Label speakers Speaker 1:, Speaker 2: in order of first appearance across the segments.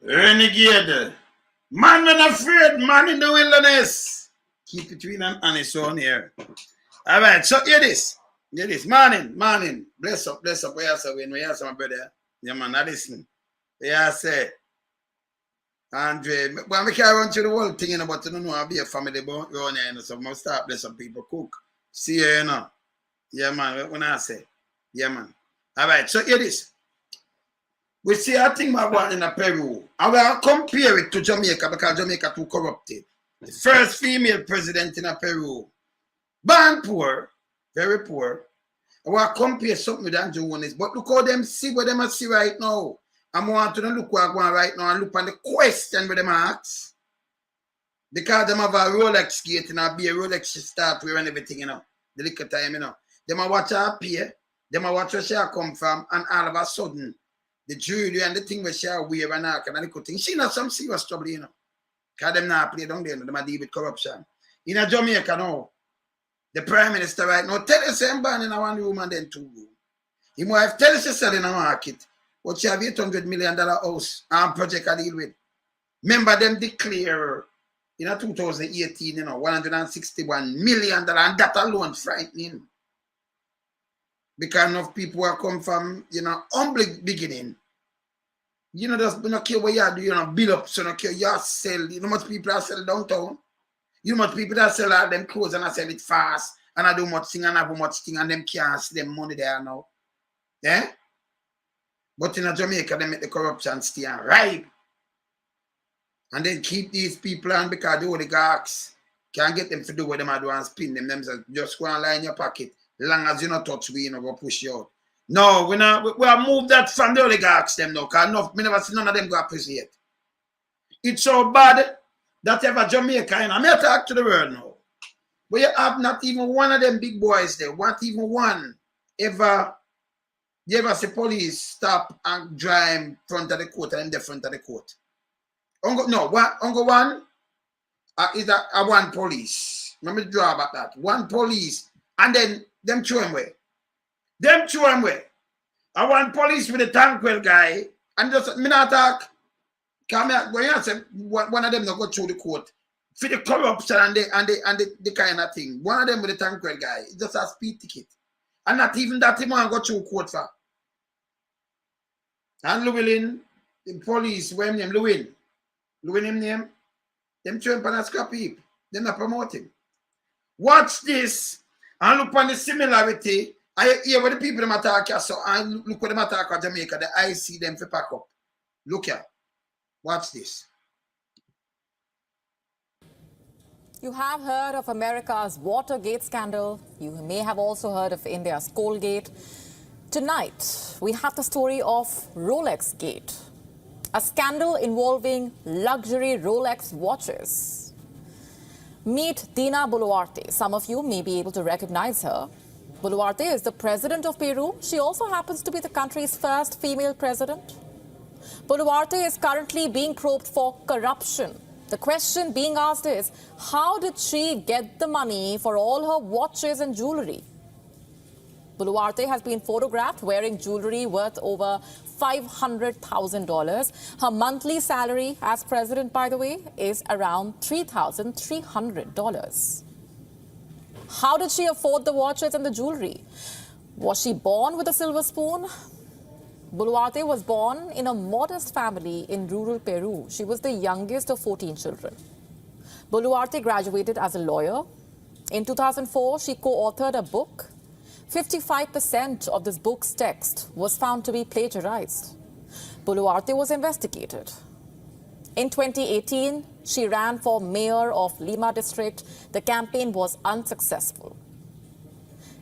Speaker 1: Renegade. Man not afraid, man in the wilderness. Keep it between and honest on here. Alright, so hear this. Hear this. Morning. Bless up. Where you say when you say my brother? Yeah, man, I listen. Yeah, I say. Andre, when we can't run through the whole thing, you know, but you don't know I'll be a family run here, so I'm start bless some people cook. See you know. Yeah, man, when I say. Yeah, man. Alright, so hear this. We see a thing about one in Peru. I will compare it to Jamaica because Jamaica too corrupted. The first female president in Peru. Born poor, very poor. I will compare something with Andrew Jones. But look how them see what them see right now. I want to look what I'm going right now and look on the question with them ask. Because them have a Rolex gate and a be a Rolex start wearing everything, you know. The little time, you know. Them a watch her appear. Them a watch where she come from, and all of a sudden, the jewelry and the thing where she wear and all kind of little thing. She not some serious trouble, you know. Because them not play down there, them a deal with corruption. In a Jamaica now, the Prime Minister right now tell us I'm born in a one room and then two room. His wife tell us she sell in a market, but she have $800 million house and project I deal with. Remember them declare in a 2018, you know, $161 million, and that alone frightening. Because enough people have come from, you know, humble beginning. You know, just don't care what you do, you know, build up, so don't care you sell. You know much people that sell downtown. You know much people that sell all them clothes and I sell it fast, and I do much thing and have much thing, and them can't see them money there now. Yeah? But in Jamaica, they make the corruption stay and ripe. And then keep these people on because the oligarchs can't get them to do what they do and spin them themselves. Just go and lie in your pocket. Long as you not touch we, you know, go push you out. No, we have moved that from the oligarchs them now, because we never see none of them go appreciate. It's so bad that ever Jamaica, and I'm here to talk to the world now. But you have not even one of them big boys there, not even one ever. You ever see police stop and drive in front of the court and in the front of the court? No, one is a one police. Let me draw about that. One police, and then them throw him away. I want police with the Tankwell guy, and just me not talk. Come here, when you say one of them not go through the court for the corruption and the kind of thing. One of them with the Tankwell guy, just a speed ticket. And not even that him want go through court for. And Llewellyn, the police, what him name? Llewellyn him name? Them throw him on a scrap heap. They not promote him. Watch this and look on the similarity. I hear what the people them attack here, so I look what them attack at Jamaica. The I see them for pack up. Look here. Watch this.
Speaker 2: You have heard of America's Watergate scandal. You may have also heard of India's Colgate. Tonight, we have the story of Rolex Gate, a scandal involving luxury Rolex watches. Meet Dina Boluarte. Some of you may be able to recognize her. Boluarte is the president of Peru. She also happens to be the country's first female president. Boluarte is currently being probed for corruption. The question being asked is, how did she get the money for all her watches and jewelry? Boluarte has been photographed wearing jewelry worth over $500,000. Her monthly salary as president, by the way, is around $3,300. How did she afford the watches and the jewelry? Was she born with a silver spoon? Boluarte was born in a modest family in rural Peru. She was the youngest of 14 children. Boluarte graduated as a lawyer. In 2004, she co-authored a book. 55% of this book's text was found to be plagiarized. Boluarte was investigated. In 2018, she ran for mayor of Lima district. The campaign was unsuccessful.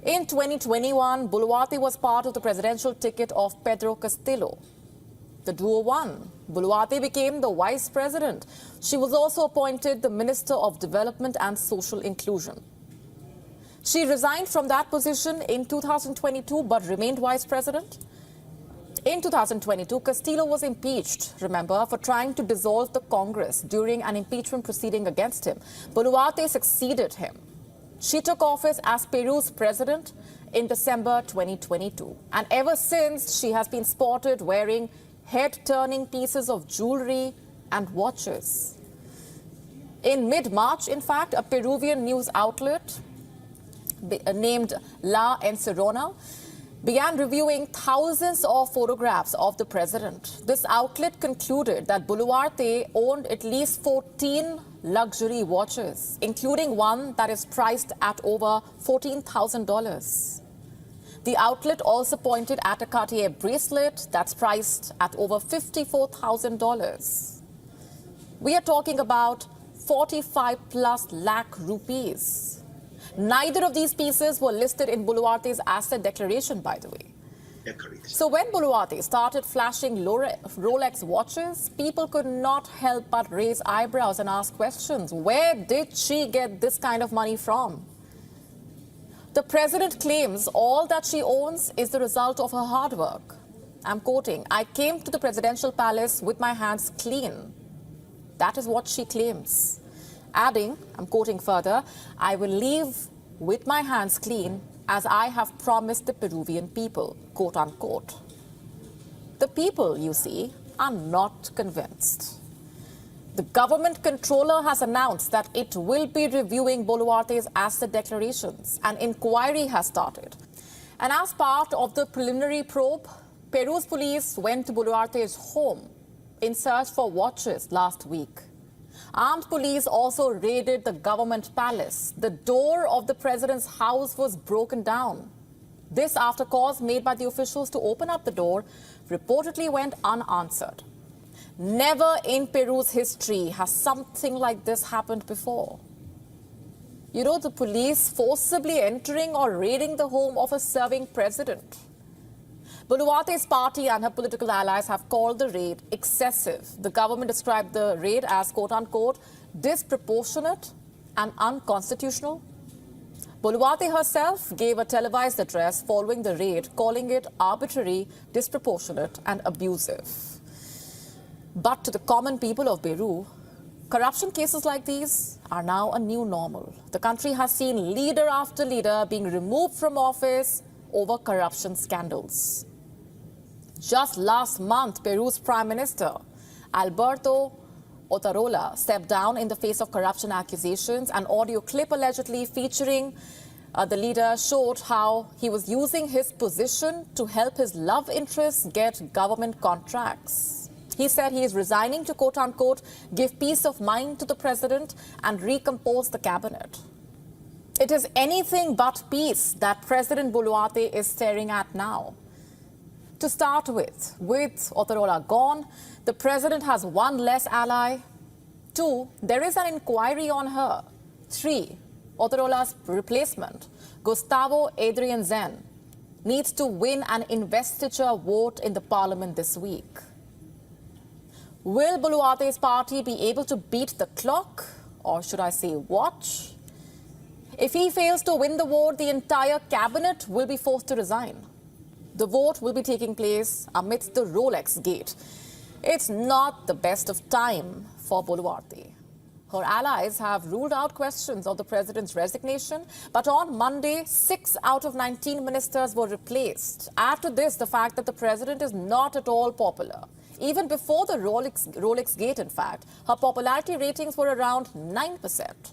Speaker 2: In 2021, Boluarte was part of the presidential ticket of Pedro Castillo. The duo won. Boluarte became the vice president. She was also appointed the Minister of Development and Social Inclusion. She resigned from that position in 2022 but remained vice president. In 2022, Castillo was impeached, remember, for trying to dissolve the Congress during an impeachment proceeding against him. Boluarte succeeded him. She took office as Peru's president in December 2022. And ever since, she has been spotted wearing head-turning pieces of jewelry and watches. In mid-March, in fact, a Peruvian news outlet named La Encerona began reviewing thousands of photographs of the president. This outlet concluded that Boluarte owned at least 14 luxury watches, including one that is priced at over $14,000. The outlet also pointed at a Cartier bracelet that's priced at over $54,000. We are talking about 45 plus lakh rupees. Neither of these pieces were listed in Boluarte's asset declaration, by the way. So when Boluarte started flashing Rolex watches, people could not help but raise eyebrows and ask questions. Where did she get this kind of money from? The president claims all that she owns is the result of her hard work. I'm quoting, "I came to the presidential palace with my hands clean." That is what she claims. Adding, I'm quoting further, "I will leave with my hands clean as I have promised the Peruvian people," quote unquote. The people, you see, are not convinced. The government controller has announced that it will be reviewing Boluarte's asset declarations. An inquiry has started. And as part of the preliminary probe, Peru's police went to Boluarte's home in search for watches last week. Armed police also raided the government palace. The door of the president's house was broken down. This after calls made by the officials to open up the door reportedly went unanswered. Never in Peru's history has something like this happened before. You know, the police forcibly entering or raiding the home of a serving president. Boluarte's party and her political allies have called the raid excessive. The government described the raid as, quote unquote, disproportionate and unconstitutional. Boluarte herself gave a televised address following the raid, calling it arbitrary, disproportionate and abusive. But to the common people of Peru, corruption cases like these are now a new normal. The country has seen leader after leader being removed from office over corruption scandals. Just last month, Peru's Prime Minister, Alberto Otarola, stepped down in the face of corruption accusations. An audio clip allegedly featuring the leader showed how he was using his position to help his love interests get government contracts. He said he is resigning to, quote unquote, give peace of mind to the president and recompose the cabinet. It is anything but peace that President Boluarte is staring at now. To start with Otarola gone, the president has one less ally. 2, there is an inquiry on her. 3, Otarola's replacement, Gustavo Adrian Zen, needs to win an investiture vote in the parliament this week. Will Boluarte's party be able to beat the clock, or should I say watch? If he fails to win the vote, the entire cabinet will be forced to resign. The vote will be taking place amidst the Rolex gate. It's not the best of time for Boluarte. Her allies have ruled out questions of the president's resignation, but on Monday, 6 out of 19 ministers were replaced. Add to this the fact that the president is not at all popular. Even before the Rolex gate, in fact, her popularity ratings were around 9%.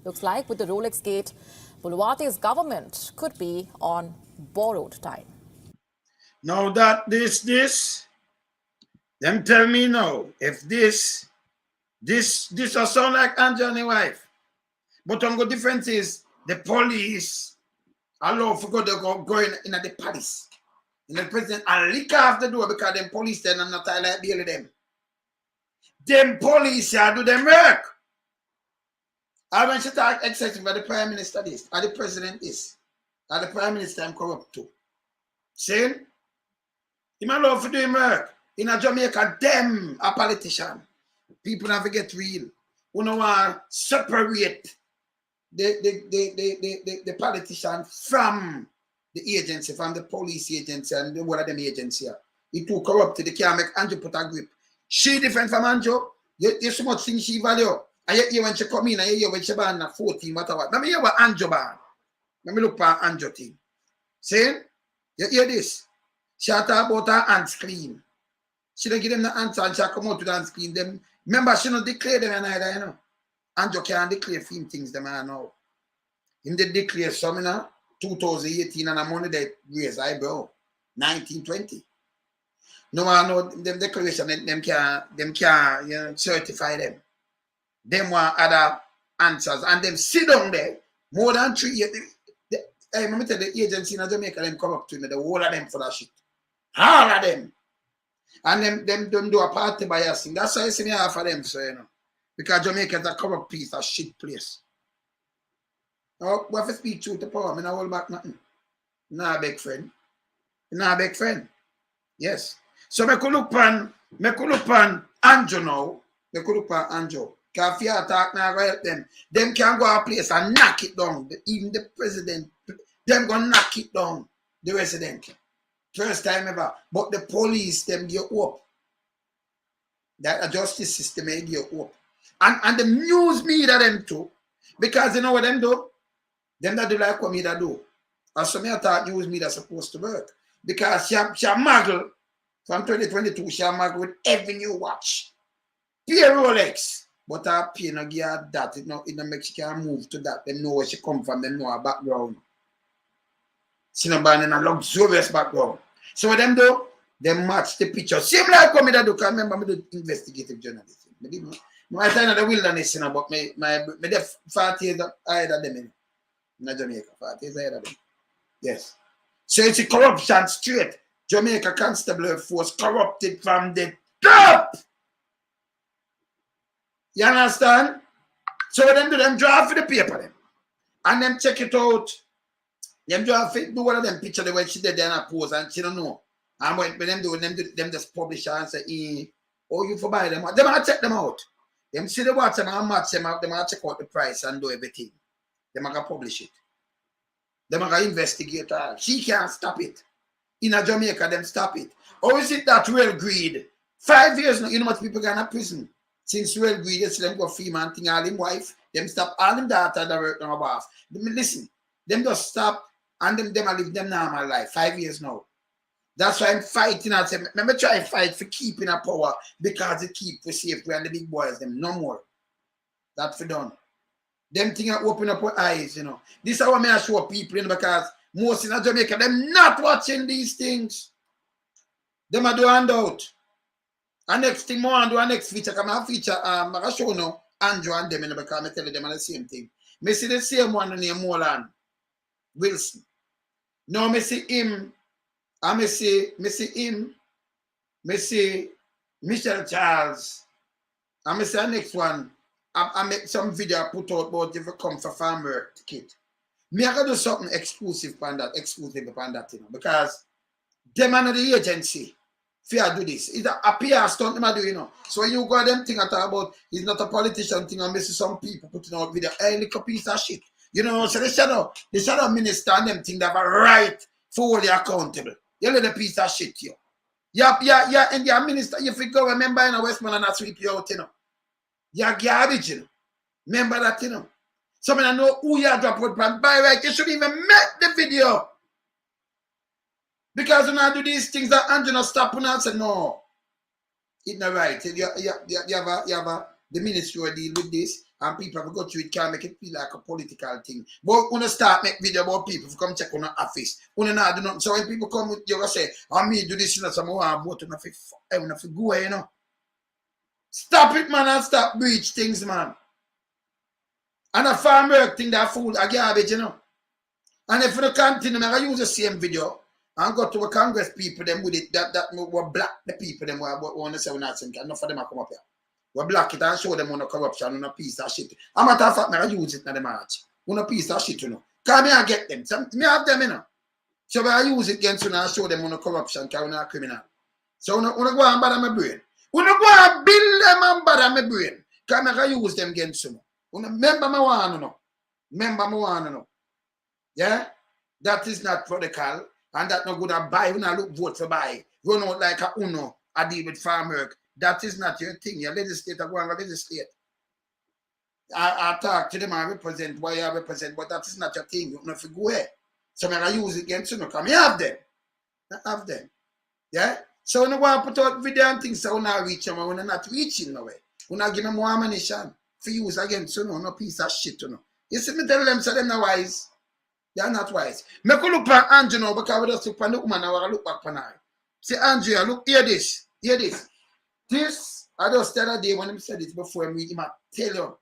Speaker 2: Looks like with the Rolex gate, Boluarte's government could be on borrowed time.
Speaker 1: Now that them tell me now, if this will sound like Andrew and his wife. But the difference is the police allow for go in the palace. And the president and lick off the door because them police then are not like deal with them. Them police do them work. I want to talk exactly what the prime minister is, or the president is, or the prime minister I'm corrupt too. Saying, he might love to do him work. In Jamaica, them a politician. People never get real. We don't want to separate the politician from the agency, from the police agency and the one of them agency. He too corrupted. They can't make Andrew put a grip. She different from Andrew. You so much things she value. I hear when she come in, I hear when she ban 14, whatever. Let me hear what Andrew ban. Let me look for Andrew thing. Saying, you hear this? She talk about her hands clean. She don't give them the answer and she come out to the screen. Them remember she don't declare them either, you know. And you can't declare film things them I know. Him they declare some in 2018 and a money they raise eyebrow. 1920. No one know them declaration, them can you know, certify them. Them want other answers and them sit down there more than 3 years. Hey, let me tell the agency in Jamaica, them come up to me, the whole of them for that shit. All of them. And them don't do a party by us. That's why I see me half of them, so you know. Because Jamaica is a corrupt piece of shit place. Oh, we have to speak truth to power. I mean, I hold back nothing. Nah, big friend. Nah, big friend. Yes. So I could look on Andrew now. I could look on Andrew. Because if you attack now, help them. Them can go a place and knock it down. Even the president, them gonna knock it down. The resident. First time ever. But the police, them give up. That justice system, they give up. And the news media them too. Because you know what them do? Them that do like what media do. And so me I thought news media supposed to work. Because she muggle from 2022, she muggle with every new watch. Pay Rolex. But her pay no give her that. It no make she can move to that. Them know where she come from, them know her background. She no born in a luxurious background. So what them do? They match the picture. Same like what me that do, because remember me do investigative journalism. I time in the wilderness, you know, but me the 40 years ahead of them in Jamaica. 40 years ahead of them. Yes. So it's a corruption straight. Jamaica Constable Force corrupted from the top. You understand? So them do them draw for the paper them. And them check it out. Them draw for do one of them picture the way she did there and pose and she don't know. And when them do them just publish and say, oh, you for buy them. Them I check them out. Them see the watch them and match them up, them I check out the price and do everything. Them I can publish it. Them I can investigate all. She can't stop it. In a Jamaica, them stop it. Or is it that real greed? 5 years now, you know what people go in prison. Since real greed, you see them go free man thing, all him wife, them stop all them daughter that work on a bath. Listen, them just stop and them I live them normal life. 5 years now. That's why I'm fighting. I say, remember try to fight for keeping a power because it keep for safe and the big boys, them no more. That's for done. Them things are open up our eyes, you know. This is how I show people, you know, because most in Jamaica, them not watching these things. Them are do handout. And next thing more and do a next feature. Come on feature I show now Andrew and them, you know, because I tell them the same thing. Me see the same one named Molan Wilson. Now me see him. I me see him. Me see Michelle Charles. I me see the next one. I make some video I put out about if you come for farm work kit. Me I gotta do something exclusive upon that, you know, because them and the agency fear do this. It's a PR stunt them do, you know. So when you got them thing I talk about, it's not a politician thing. I miss some people putting out video, a little piece of shit. You know, so the shadow minister and them think they have a right for hold you accountable. You little piece of shit, you. Yeah, and your minister, if you go remember in a Westman and I sweep you out, you know. You're garbage, you know. Remember that, you know. Some of them know who you drop out from. By right, you shouldn't even make the video. Because when I do these things, that Andrew not stop and say, no, it's not right. You have the ministry will deal with this, and people have got through it, can make it feel like a political thing. But when you start make video about people, if you come check on the office, when you not do nothing. So when people come, you will say, I me do this, you know, some more I vote, I want to go away, you know. Stop it, man, and stop breach things, man. And a farm work thing that fool, a garbage, you know. And if you don't continue, I use the same video and go to the Congress people, them with it, that will black the people, them want to say, we're not saying, enough of them will come up here. We black it and show them on the corruption, on a piece of shit. A matter of fact, I use it in the march. On a piece of shit, you know. Because I get them. So I have them, you know. So I use it against you and show them on the corruption, because we're not criminal. So I go and bother my brain. When I go and build them and bother my brain, because I use them against you. Remember my one, no. Remember my one, no. Yeah? That is not protocol, and that not good to buy. When I look vote for buy, run out like a uno, I deal with farm work. That is not your thing. Your legislator go and legislate. I talk to them and represent what I represent, but that is not your thing. You don't have to go ahead. So I use it against you, come. You have them. I have them. Yeah? So when you want to put out video and things, so we not reach them, we're not reaching nowhere. We're not giving them more ammunition for use against, you know, no piece of shit, you know. You see me tell them, so they're not wise. They are not wise. Me could look at Andrew now, because we just look at the woman and we look back on her. See, Andrea, look, hear this. Hear this. This, I just tell a day when him said it before him, he might tell you,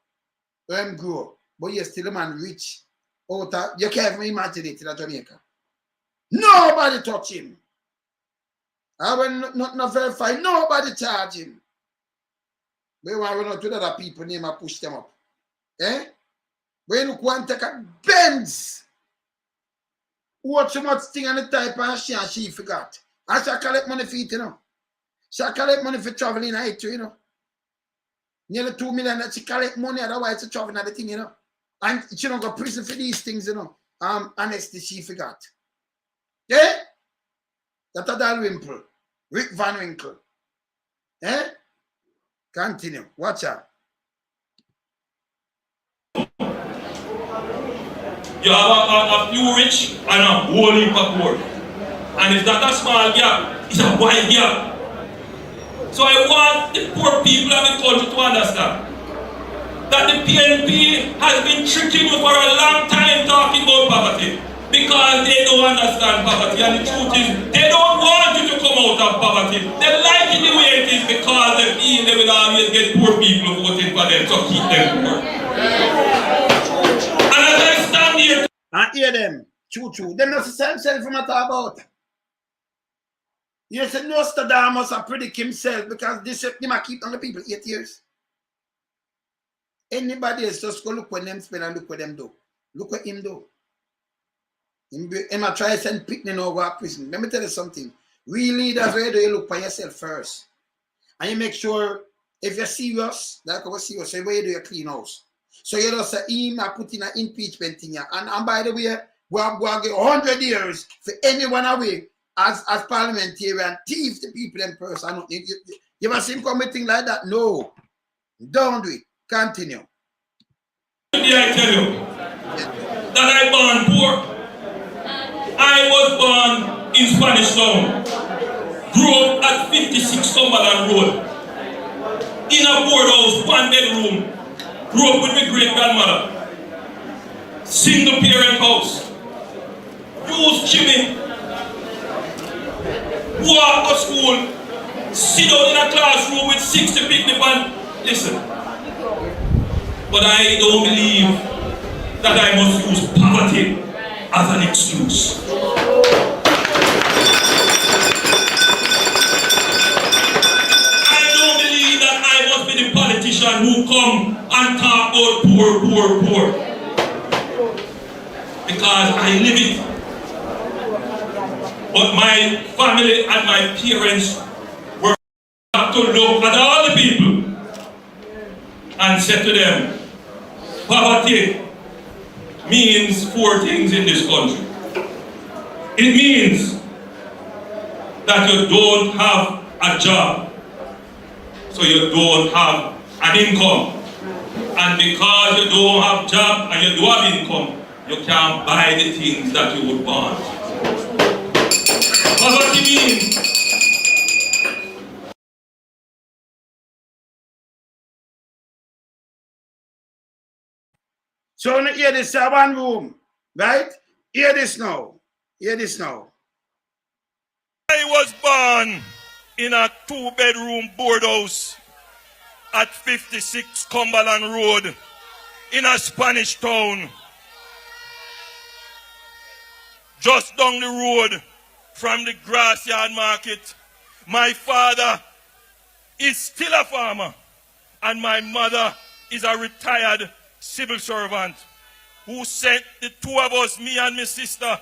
Speaker 1: let him grow. But you're still a man rich. You can't even imagine it in Jamaica. Nobody touch him. I will not verify. Nobody charge him. We want to do other people name and push them up. Eh? When you want to take a Benz, what so much thing on the type and she forgot. And she collect money for it, you know. She collect money for traveling in it, you know. Nearly 2 million that she collect money, otherwise she travel at the thing, you know. And she don't go prison for these things, you know. Honestly, she forgot. Yeah? That's a Dalrymple. Rick Van Winkle. Eh? Continue. Watch out.
Speaker 3: You have a few rich and a whole heap of poor. And if that's a small gap, it's a wide gap. So I want the poor people of the country to understand that the PNP has been tricking you for a long time talking about poverty, because they don't understand poverty, and the truth is they don't want you to come out of poverty. They like it the way it is because they feel they will always get poor people voting for them, so keep them poor. And as I stand here
Speaker 1: and hear them, choo-choo, them not the same self from talk about. You said Nostradamus has predict himself because this he might keep on the people 8 years. Anybody else just go look what them spend and look what them do. Look what him do. Him might try to send picnic over to prison. Let me tell you something. Real leaders, where do you look for yourself first? And you make sure if you're serious, like I was serious, so where do you clean house? So you just say him I put in an impeachment thing here. And by the way, we are going to get 100 years for anyone away as parliamentarian, thief the people in person. You ever seen committing like that? No. Don't do it. Continue.
Speaker 3: I tell you that I born poor. I was born in Spanish Town. Grew up at 56 Cumberland Road. In a board house, 1 bedroom. Grew up with my great grandmother. Single parent house. Use chimney. Walk to school. Sit down in a classroom with 60 people and listen. But I don't believe that I must use poverty as an excuse. I don't believe that I must be the politician who come and talk about poor. Because I live it. But my family and my parents were to look at all the people and said to them, poverty means 4 things in this country. It means that you don't have a job, so you don't have an income. And because you don't have a job and you don't have income, you can't buy the things that you would want. Poverty means
Speaker 1: so when you hear this one room, right? Hear this now. Hear this now.
Speaker 3: I was born in a 2-bedroom board house at 56 Cumberland Road in a Spanish Town. Just down the road from the Grassyard Market. My father is still a farmer and my mother is a retired civil servant who sent the 2 of us, me and my sister,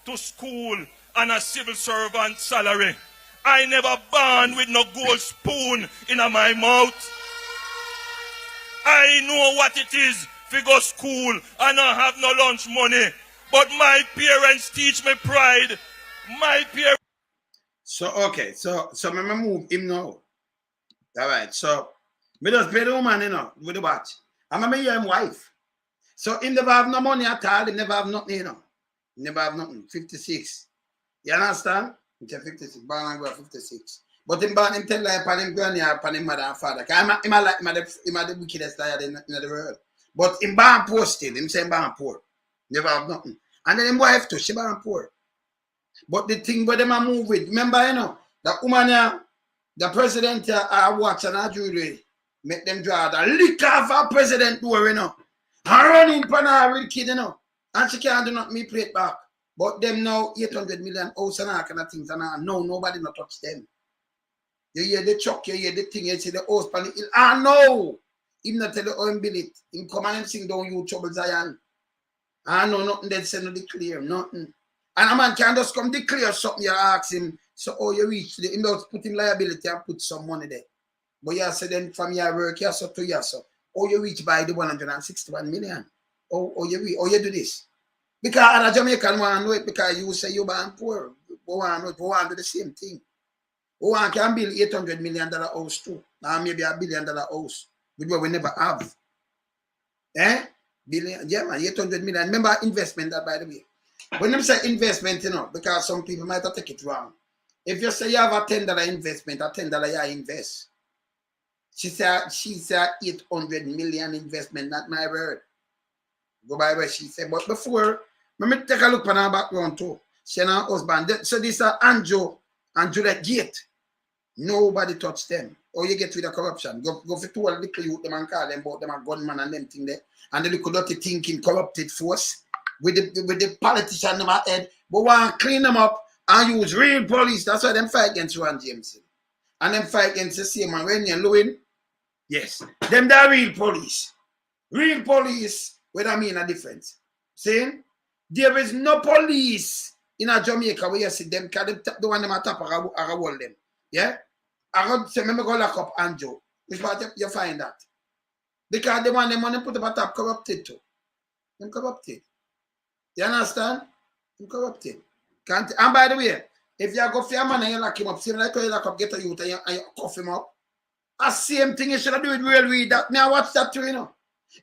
Speaker 3: to school on a civil servant salary. I never born with no gold spoon in my mouth. I know what it is to go school and not have no lunch money. But my parents teach me pride. My parents.
Speaker 1: So okay, so me move him now. All right, so me just pay the woman, you know, with the watch. I'm a young wife. So him never have no money at all. He never have nothing, you know. He never have nothing. 56. You understand? He's 56, born and grow 56. But him born him tell lie upon him granny or upon him mother and father. Because him like him the wickedest liar in the world. But him born poor still. Him say him born poor. Never have nothing. And then him wife too, she born poor. But the thing where them a move with, remember, you know, the woman here, the president here, I watch and I jewelry, make them draw the lick off our president door, you know. And run in for her with kid, you know. And she can't do nothing, me play it back. But them now, 800 million house and all kind of things, and no, nobody not touch them. You hear the chuck, you hear the thing, you see the house pan the hill. Ah, no! Him not tell you how him build it. Him come and him sing down you trouble Zion. Ah, no, nothing they say no declare, nothing. And a man can just come declare something, you ask him, so oh, you reach the, him just put him liability and put some money there. But you say then from your work, you so to you so. Oh, you reach by the 161 million. Oh, you do this. Because other Jamaican want to know it because you say you're born poor. We want to do the same thing. We can build $800 million house too. Now maybe $1 billion house. Which we never have. Billion, yeah man, 800 million. Remember investment that by the way. When them say investment, you know, because some people might have take it wrong. If you say you have a $10 investment, a $10 you invest. She said 800 million investment, not my word. Go by where she said, but before, let me take a look at her background too. She and her husband. So this are Andrew and Juliet Gates. Nobody touched them. Or you get rid of corruption. Go for two little youth, them and call them about them a gunman and them thing there. And the little dirty thinking corrupted force with the politician in my head. But want to clean them up and use real police. That's why them fight against Ron Jameson. And them fight against the same man when you're Lewin. Yes. Them that real police. Real police, what I mean a difference. See? There is no police in a Jamaica where you see them, because the one them a tap or hold them. Yeah? I go say, me go lock up Andrew. Which part you find that? Because the one them want to put up a top corrupted too. Them corrupted. You understand? Them corrupted. Can't, and by the way, if you go for your man and you lock him up, same like you lock up, get a youth and you cuff him up. The same thing you should have do with real weed. That now watch that too, you know.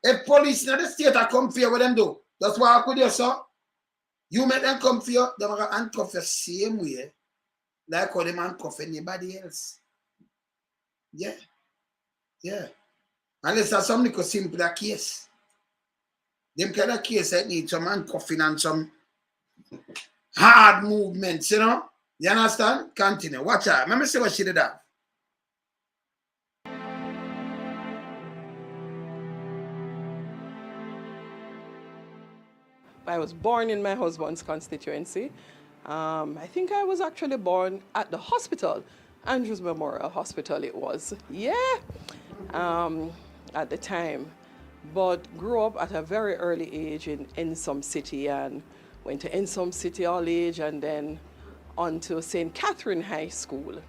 Speaker 1: If police in the state are come for you, what them do? That's what I could do, sir. You make them come for you, they're going to handcuff you same way like how them handcuff anybody else. Yeah. Yeah. Unless there's some little simpler case. Them kind of case that need some handcuffing and some hard movements, you know. You understand? Continue. Watch out. Let me see what she did that.
Speaker 4: I was born in my husband's constituency. I think I was actually born at the hospital, Andrews Memorial Hospital it was. Yeah, at the time. But grew up at a very early age in Ensom City and went to Ensom City all age and then on to St. Catherine High School.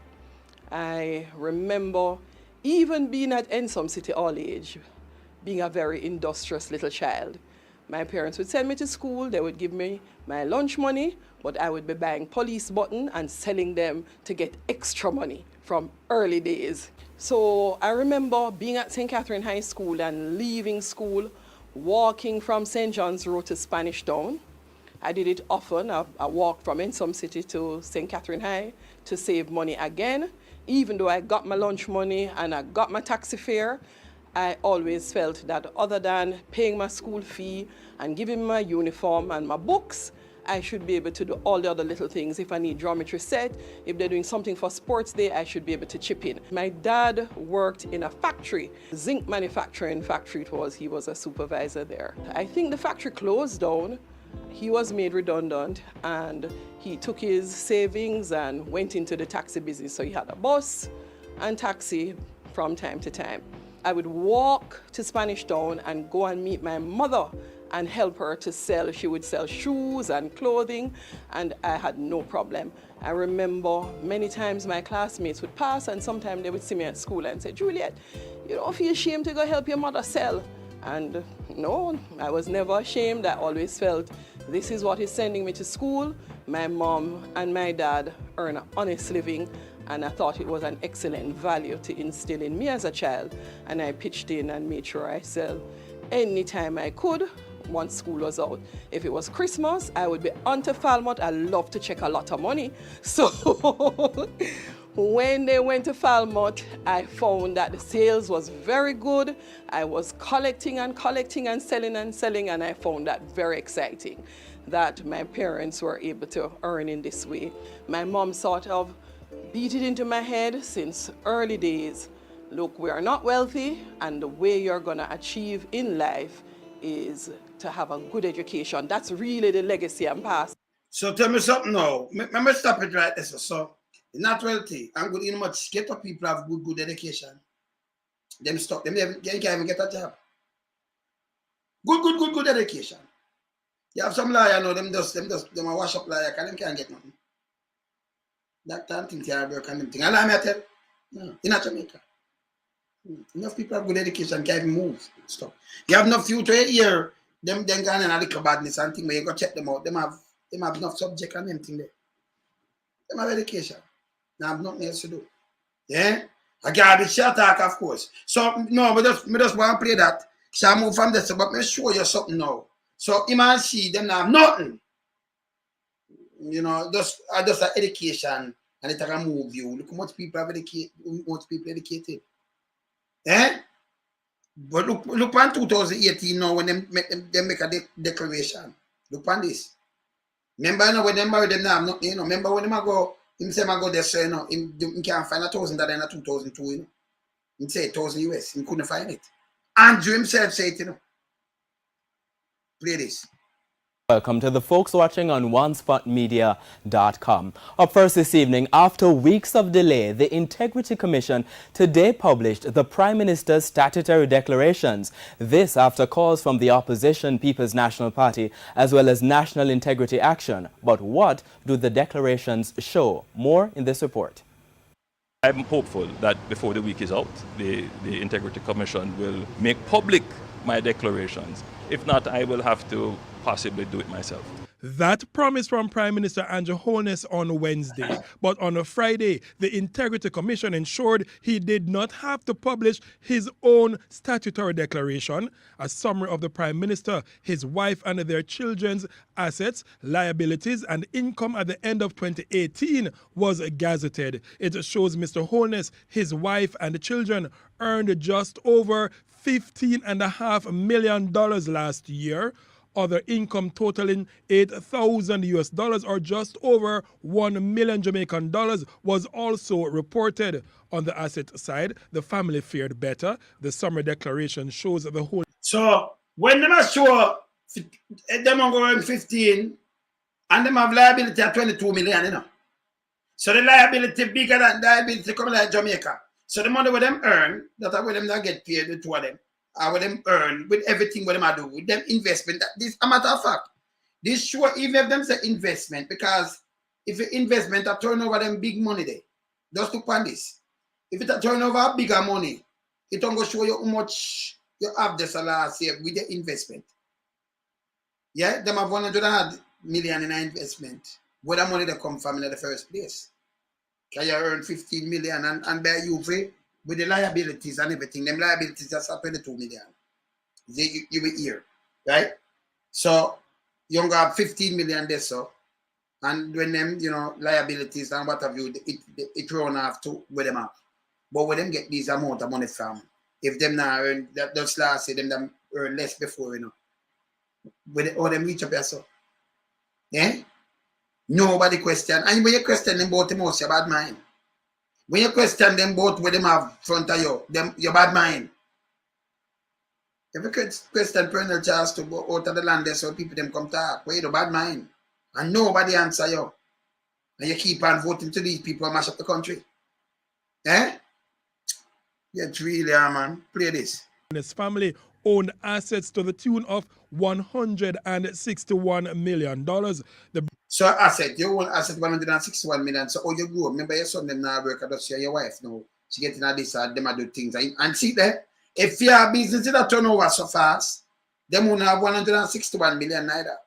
Speaker 4: I remember even being at Ensom City all age, being a very industrious little child. My parents would send me to school, they would give me my lunch money, but I would be buying police button and selling them to get extra money from early days. So I remember being at St. Catherine High School and leaving school, walking from St. John's Road to Spanish Town. I did it often. I walked from Ensom City to St. Catherine High to save money again. Even though I got my lunch money and I got my taxi fare, I always felt that other than paying my school fee and giving my uniform and my books, I should be able to do all the other little things. If I need geometry set, if they're doing something for sports day, I should be able to chip in. My dad worked in a factory, zinc manufacturing factory it was. He was a supervisor there. I think the factory closed down. He was made redundant and he took his savings and went into the taxi business. So he had a bus and taxi from time to time. I would walk to Spanish Town and go and meet my mother and help her to sell. She would sell shoes and clothing, and I had no problem. I remember many times my classmates would pass and sometimes they would see me at school and say, Juliet, you don't feel ashamed to go help your mother sell? And no, I was never ashamed. I always felt this is what is sending me to school. My mom and my dad earn an honest living, and I thought it was an excellent value to instill in me as a child. And I pitched in and made sure I sell anytime I could, once school was out. If it was Christmas, I would be onto Falmouth. I love to check a lot of money. So when they went to Falmouth, I found that the sales was very good. I was collecting and selling, and I found that very exciting, that my parents were able to earn in this way. My mom sort of beat it into my head since early days. Look, we are not wealthy, and the way you're gonna achieve in life is to have a good education. That's really the legacy I'm passing.
Speaker 1: So tell me something now. Let me stop it right there. So not wealthy and good, much get up people have good education. Them stop, they can't even get a job. Good education. You have some lawyer now, them a wash up lawyer, because them can't get nothing. That time thing can't work and them thing. Allow me to tell you, in Jamaica. Enough people have good education, can't even move. Stop. You have enough future here, them gone in a little badness and thing, but you go check them out. Them have enough subject and them thing there. Them have education. They have nothing else to do. Yeah? I got the shit talk, of course. So no, we just want to play that. So I move from this, but me show you something now. So him and she, them have nothing. You know, just an education and it can move you. Look how much people have educated. Eh? But look on 2018 now when they make a declaration. Look on this. Remember now when they marry them now have nothing, you know. Remember when they go, him say I go there, so you know, him can't find $1,000 in 2002, you know. Him say $1,000 US, he couldn't find it. Andrew himself said it, you know. Play this.
Speaker 5: Welcome to the folks watching on OneSpotMedia.com. Up first this evening, after weeks of delay, the Integrity Commission today published the Prime Minister's statutory declarations. This after calls from the opposition People's National Party as well as National Integrity Action. But what do the declarations show? More in this report.
Speaker 3: I'm hopeful that before the week is out, the Integrity Commission will make public my declarations. If not, I will have to possibly do it myself.
Speaker 6: That promise from Prime Minister Andrew Holness on Wednesday. But on a Friday, the Integrity Commission ensured he did not have to publish his own statutory declaration. A summary of the Prime Minister, his wife and their children's assets, liabilities and income at the end of 2018 was gazetted. It shows Mr. Holness, his wife and the children earned just over $15.5 million last year. Other income totaling $8,000 or just over 1 million Jamaican dollars was also reported. On the asset side, the family fared better. The summary declaration shows the whole.
Speaker 1: So when them show them are going 15 and them have liability at 22 million, you know. So the liability bigger than the liability coming like Jamaica. So the money with them earn, that's where them not get paid, the two of them. With them earn, with everything what them I do, with them investment. This a matter of fact. This sure even if them say investment, because if the investment a turn over them big money there, just look on this. If it a turn over bigger money, it don't go show you how much you have this last year with the investment. Yeah, them have 100 million in investment. Where the money that come from in the first place? Can you earn 15 million and bear you free? With the liabilities and everything, them liabilities just are 22 million. You will hear, right? So you gonna have 15 million there, so, and when them, you know, liabilities and what have you, it run off to where them have. But when them get these amount of money from, if them now earn that just last year, them earn less before, you know. When all them reach up here, so, yeah? Nobody question, and when you question them about them also, your bad mind. When you question them both where them have front of you, them your bad mind. If you question Colonel Charles to go out of the land there so people them come talk, where you the bad mind. And nobody answer you. And you keep on voting to these people and mash up the country. Eh? Get really, man. Play this.
Speaker 6: His family owned assets to the tune of $161 million.
Speaker 1: So asset, you own asset 161 million. So you grow. Remember your son them now work, I just see your wife now. She getting at this them do things. And see there, if your business that turn over so fast, them won't have 161 million neither.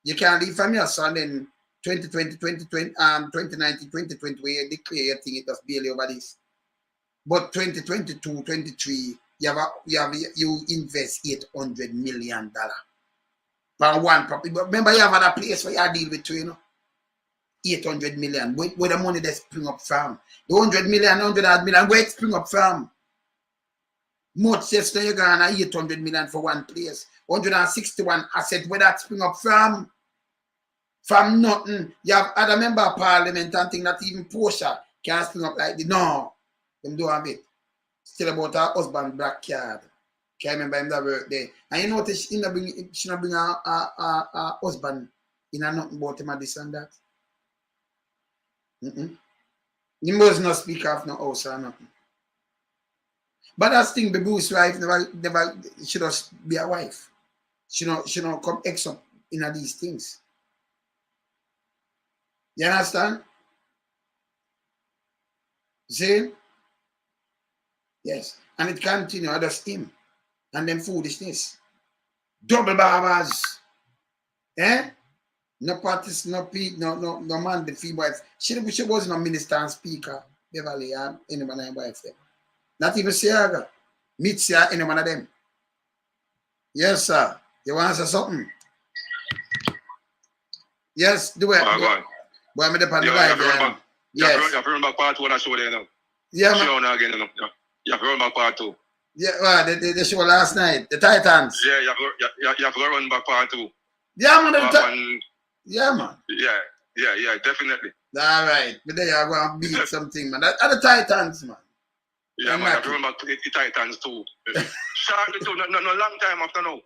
Speaker 1: You can't leave from your son in 2020, 2019, 2020 where you declare your thing, it just barely over this. But 2022, 23, you invest $800 million. for one property. But remember, you have other place where you deal with, you know, 800 million. Where the money they spring up from? The 100 million, 100 million, where it spring up from? Much says you got 800 million for one place. 161 asset, where that spring up from? From nothing. You have other member of parliament and thing that even Portia can't spring up like this. No, them don't have it. Still about her husband backyard. Can't remember him that work there. And you notice she not bring her husband in a nothing about him and this and that. He must not speak of no house or nothing. But that's thing the Bruce wife never she just be a wife. She don't come X up in these things. You understand? See? Yes. And it continue, just him. And them foolishness. Double barbers. Eh? No parties, no man, the fee wife. She wasn't a minister and speaker. Beverly and any man and wife them. Not even Siaga. Meet Sia, any one of them. Yes, sir. You want to say something? Yes, do it. Boy, I'm the pan the yes.
Speaker 7: You have to remember part 1 of the show there now.
Speaker 1: Yeah, man.
Speaker 7: Show now again, you know. You have to remember part 2.
Speaker 1: Yeah, well, the show last night, the Titans.
Speaker 7: Yeah, you have to run back part 2.
Speaker 1: Yeah, man. Yeah, man.
Speaker 7: Yeah, definitely.
Speaker 1: All right. But then you're going to beat something, man. At the Titans, man.
Speaker 7: Yeah, man, you have to remember the Titans too. Shortly too, no long time after now.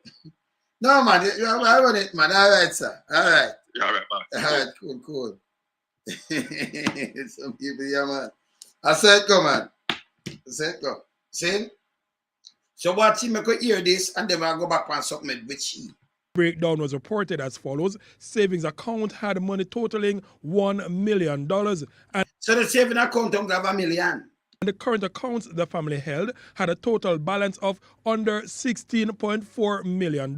Speaker 1: No, man. I run it, man. All right, sir. All right.
Speaker 7: Yeah, all right, man.
Speaker 1: All right, cool. Some people, yeah, man. I said, go, man. I said, go. See? So watch him, I could hear this, and then I'll go back on something with she.
Speaker 6: Breakdown was reported as follows. Savings account had money totaling $1 million. And
Speaker 1: so the saving account don't have $1 million.
Speaker 6: And the current accounts the family held had a total balance of under $16.4 million.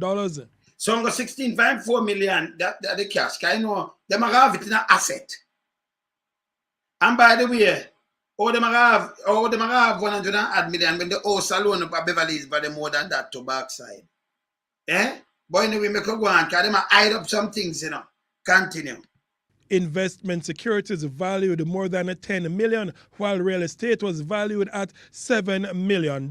Speaker 1: So I'm got 16.4 million that the cash. Cause I know them have it in an asset. And by the way, them have 100 million when the house alone up at Beverly is by the more than that to backside. Eh? But anyway, make a go on, because them hide up some things, you know. Continue.
Speaker 6: Investment securities valued more than $10 million, while real estate was valued at $7 million.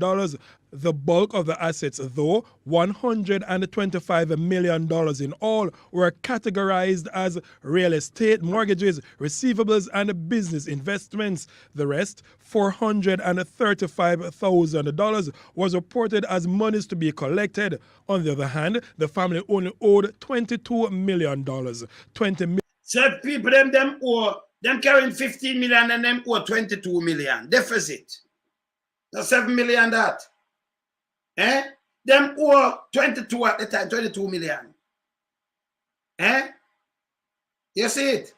Speaker 6: The bulk of the assets, though, $125 million in all, were categorized as real estate, mortgages, receivables, and business investments. The rest, $435,000, was reported as monies to be collected. On the other hand, the family only owed $22 million. $20 million.
Speaker 1: So people them carrying 15 million and them owe 22 million deficit. That's 7 million that. Eh? Them owe 22 at the time, 22 million. Eh? You see it?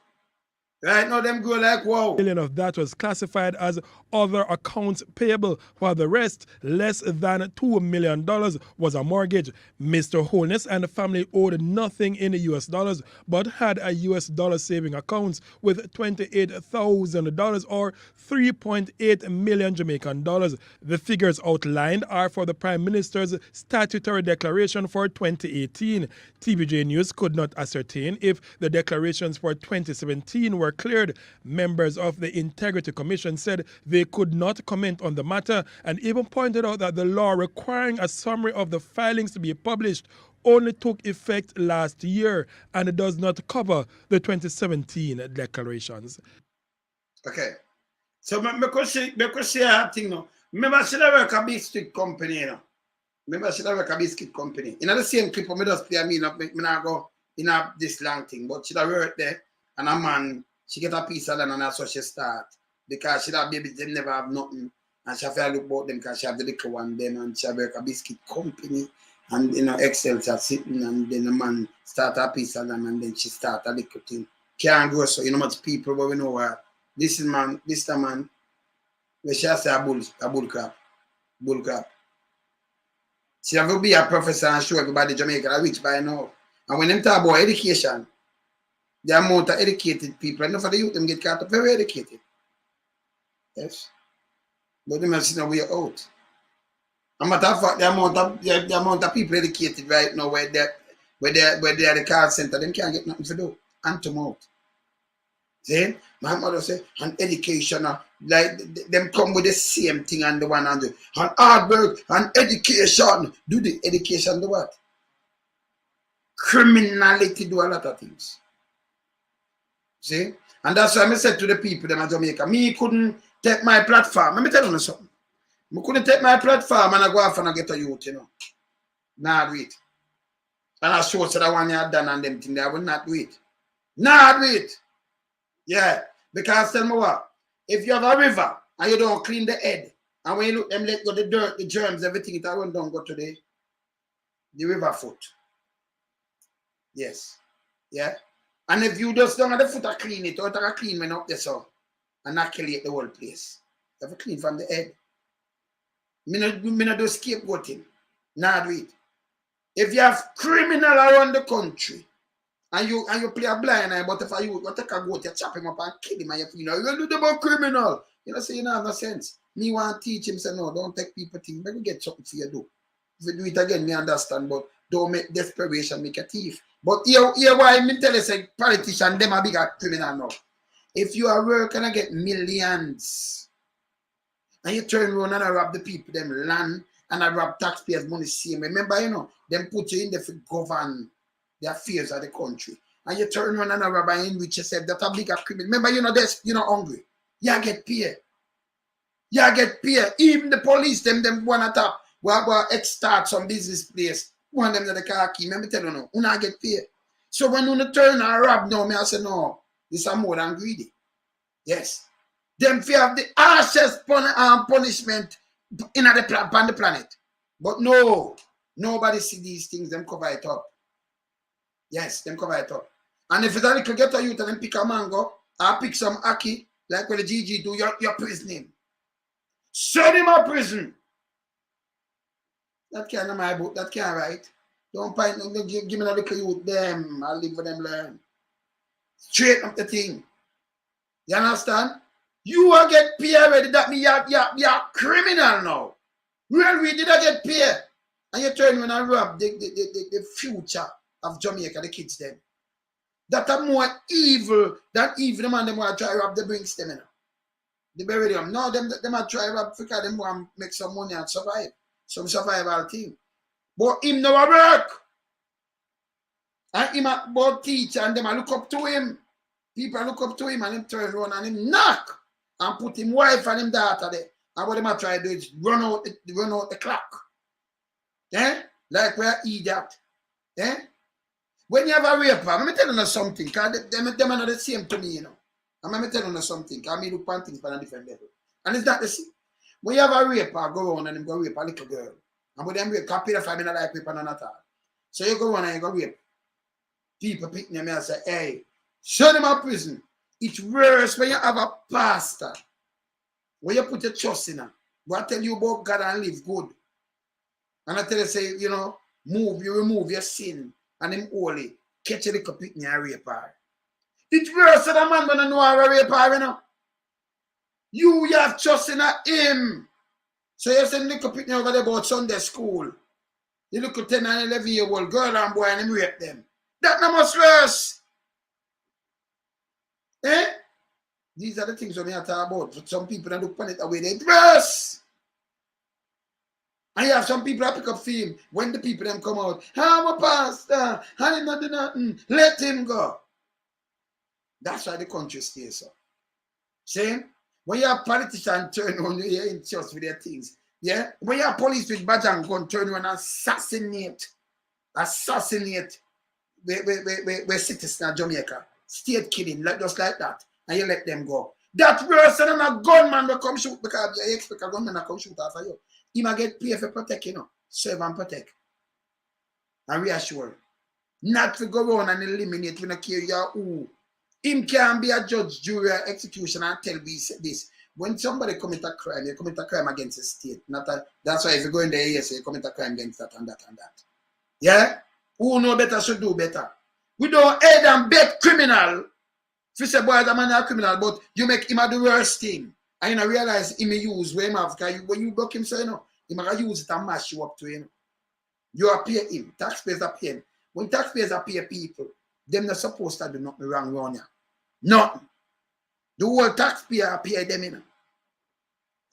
Speaker 1: Right now them go like wow.
Speaker 6: $1 million of that was classified as other accounts payable, while the rest, less than $2 million, was a mortgage. Mr. Holness and the family owed nothing in US dollars, but had a US dollar saving accounts with $28,000 or 3.8 million Jamaican dollars. The figures outlined are for the Prime Minister's statutory declaration for 2018. TVJ News could not ascertain if the declarations for 2017 were cleared. Members of the Integrity Commission said they could not comment on the matter and even pointed out that the law requiring a summary of the filings to be published only took effect last year and it does not cover the 2017 declarations.
Speaker 1: Okay. So because she have thing now. Remember she work a biscuit company, you know. Remember she work a biscuit company. In the same clip, I just play me not go in this long thing, but she work there and a man, she get a piece of land and that's how she start. Because she have babies, them never have nothing. And she have to look about them because she have the little one them and she work a biscuit company. And you know, Excel are sitting and then the man start a piece of land and then she start a little thing. Can't go so you know much people, but we know what this man, where she has a bull crap. She have to be a professor and show everybody Jamaica are rich by now. And when them talk about education, the amount of educated people, enough of the youth them get caught up very educated. Yes. But them have seen a way out. And matter of fact, the amount of people educated right now where where they are the call center, them can't get nothing to do. Hand to mouth. See? My mother say, and education, like them come with the same thing and the one and the and hard work and education. Do the education do what? Criminality do a lot of things. See? And that's why I said to the people them in Jamaica, me couldn't take my platform. Let me tell you something. I couldn't take my platform and I go off and I get a youth, you know. Nah, do it. And I show that one you had done and them things, I will not do it. Nah, do it. Yeah. Because tell me what, if you have a river and you don't clean the head, and when you look them let go the dirt, the germs, everything, it won't don't go to the river foot. Yes. Yeah. And if you just don't have the foot to clean it, or to clean when up there so and not kill the whole place. You have to clean from the head. Me not do scapegoating. Nah, do it. If you have criminal around the country, and you play a blind eye, but if you take a goat, you chop him up and kill him, and you know, you're going to do about criminal. You know, say you don't have no sense. Me want to teach him, say, no, don't take people things. Maybe get something for you do. If you do it again, me understand, but don't make desperation make a thief. But here why I tell you, say, politician, them are bigger criminal now. If you are working and get millions, and you turn around and rob the people, them land, and I rob taxpayers' money, same. Remember, you know, them put you in there for govern the affairs of the country. And you turn around and rob and enrich yourself, that's a bigger criminal. Remember, you know, you're not hungry. You get paid. You get paid. Even the police, them want to top, go start some business place. One of them that the car key. Let me tell you now, you not get paid. So when you turn and rob now, I say, no, this is more than greedy. Yes. Them fear of the harshest punishment on the planet. But no, nobody see these things, them cover it up. Yes, them cover it up. And if it's a little get a youth and then pick a mango, or pick some ackee, like what the GG do, you're prisoning. Send him a prison. That can't my book, that can't write. Don't find no give me a little youth them, I'll leave for them learn. Straight up the thing. You understand? You will get paid already. That means you're criminal now. Well, we did not get paid. And you turn when I rob the future of Jamaica, the kids then. That are more evil than even the man them want to try rob the Brinks them. The bury them. No, them are try rob because them want to make some money and survive. Some survival thing. But him no work. And him about teach and them look up to him. People look up to him and him turn around and him knock and put him wife and him daughter there. And what them try to do is run out the clock. Eh? Like we're idiot. Eh? When you have a raper, let me tell you something, because them are not the same to me, you know. And let me tell you something, because I look at things on a different level. And it's not the same. When you have a raper, go on and them go rape a little girl. And with them rape, because pedophile me not like rape and none at all. So you go on and you go rape. People pick them and say, hey, show them a prison. It's worse when you have a pastor. When you put your trust in her. Go tell you about God and live good. And I tell you, say, you know, you remove your sin. And him holy, catch a little picnic and rape her. It's worse than a man when I know how to rape her, you know. You have trust in him. So you send little picnic over there about Sunday school. You look at 10 and 11-year-old girl and boy and him rape them. That not much worse. Eh? These are the things we have to talk about. For some people that look on it away, they worse. And you have some people that pick up film when the people them come out. I'm a pastor. I did not do nothing. Let him go. That's why the country stays so. See? When you have politicians turn on you, you're in church with their things. Yeah? When you have police with badge and gun turn on and assassinate we're citizens of Jamaica. State killing, just like that. And you let them go. That worse than a gunman will come shoot because you expect a gunman to come shoot after you. He might get paid for protect, you know. Serve and protect. And reassure. Not to go around and eliminate when I care you who. Him can be a judge, jury, or executioner and tell me this. When somebody commit a crime, you commit a crime against the state. That's why if you go in there, you say you commit a crime against that and that and that. Yeah? Who know better should do better. We don't aid and bet criminal. If you say, boy, the man is a criminal, but you make him the worst thing. And you know, realize he may use where him have, because when you block him, so you know, he might use it and mash you up to him. You are paying him. Taxpayers are paying. When taxpayers are pay people, them not supposed to do nothing wrong around here. Nothing. The whole taxpayer pay them, you know.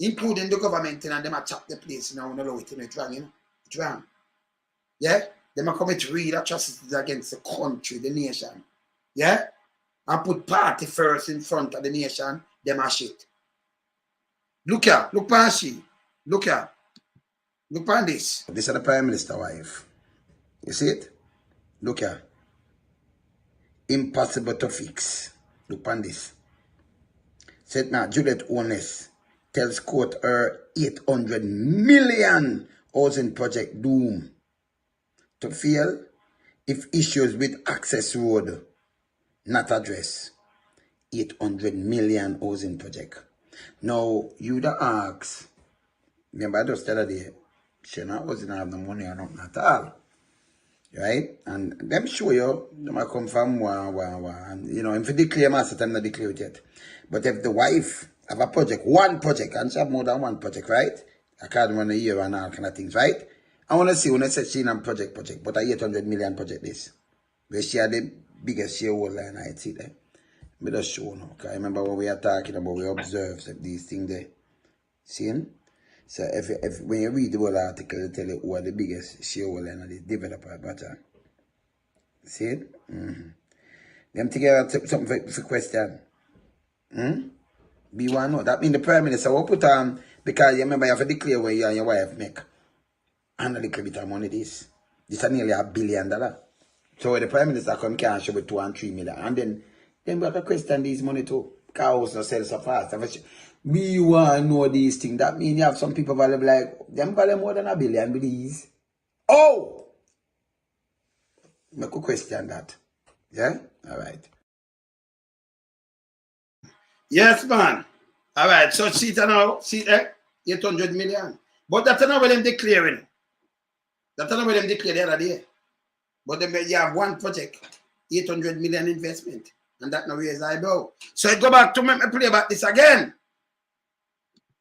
Speaker 1: Including the government, and them a chop the place, you know, when allow it, you know, it's wrong, you know. It's wrong. Yeah? Them a commit real atrocities against the country, the nation. Yeah? And put party first in front of the nation, them a shit. Look here, look pan she. Look here. Look pan this. This is the Prime Minister wife. You see it? Look here. Impossible to fix. Look pan this. Said now, Juliet Gates tells court her 800 million housing project doom to fail if issues with access road not addressed. 800 million housing project. Now, you the ask, remember I just tell her there, she not wasn't have no money or nothing at all. Right? And them show you, they might come from and you know, if you declare master time, not declare it yet. But if the wife have a project, one project, and she have more than one project, right? I can't run a year and all kind of things, right? I want to see when I say she in a project, but a 800 million project this. Where she had the biggest shareholder and I see there. Me just show now. Because I remember when we are talking about, we observe these things there. See? So if when you read the whole article, it tell you who are the biggest shareholder and the developer, but see it? Them together something for question. Be one no. That means the Prime Minister will put on, because you remember you have to declare where you and your wife make. And a little bit of money this. This is nearly $1 billion. So when the Prime Minister come can show with 2 and 3 million. And then we have to question these money too. Cows no sell so fast. We want to know these things. That means you have some people value like, them value more than $1 billion with these. Oh! I could question that. Yeah? Alright. Yes, man. Alright, so see it now. See it? 800 million. But that's not what them declaring. That's not what them declared the other day. But then you have one project, 800 million investment. And that now raise eyebrow. So I go back to me play about this again.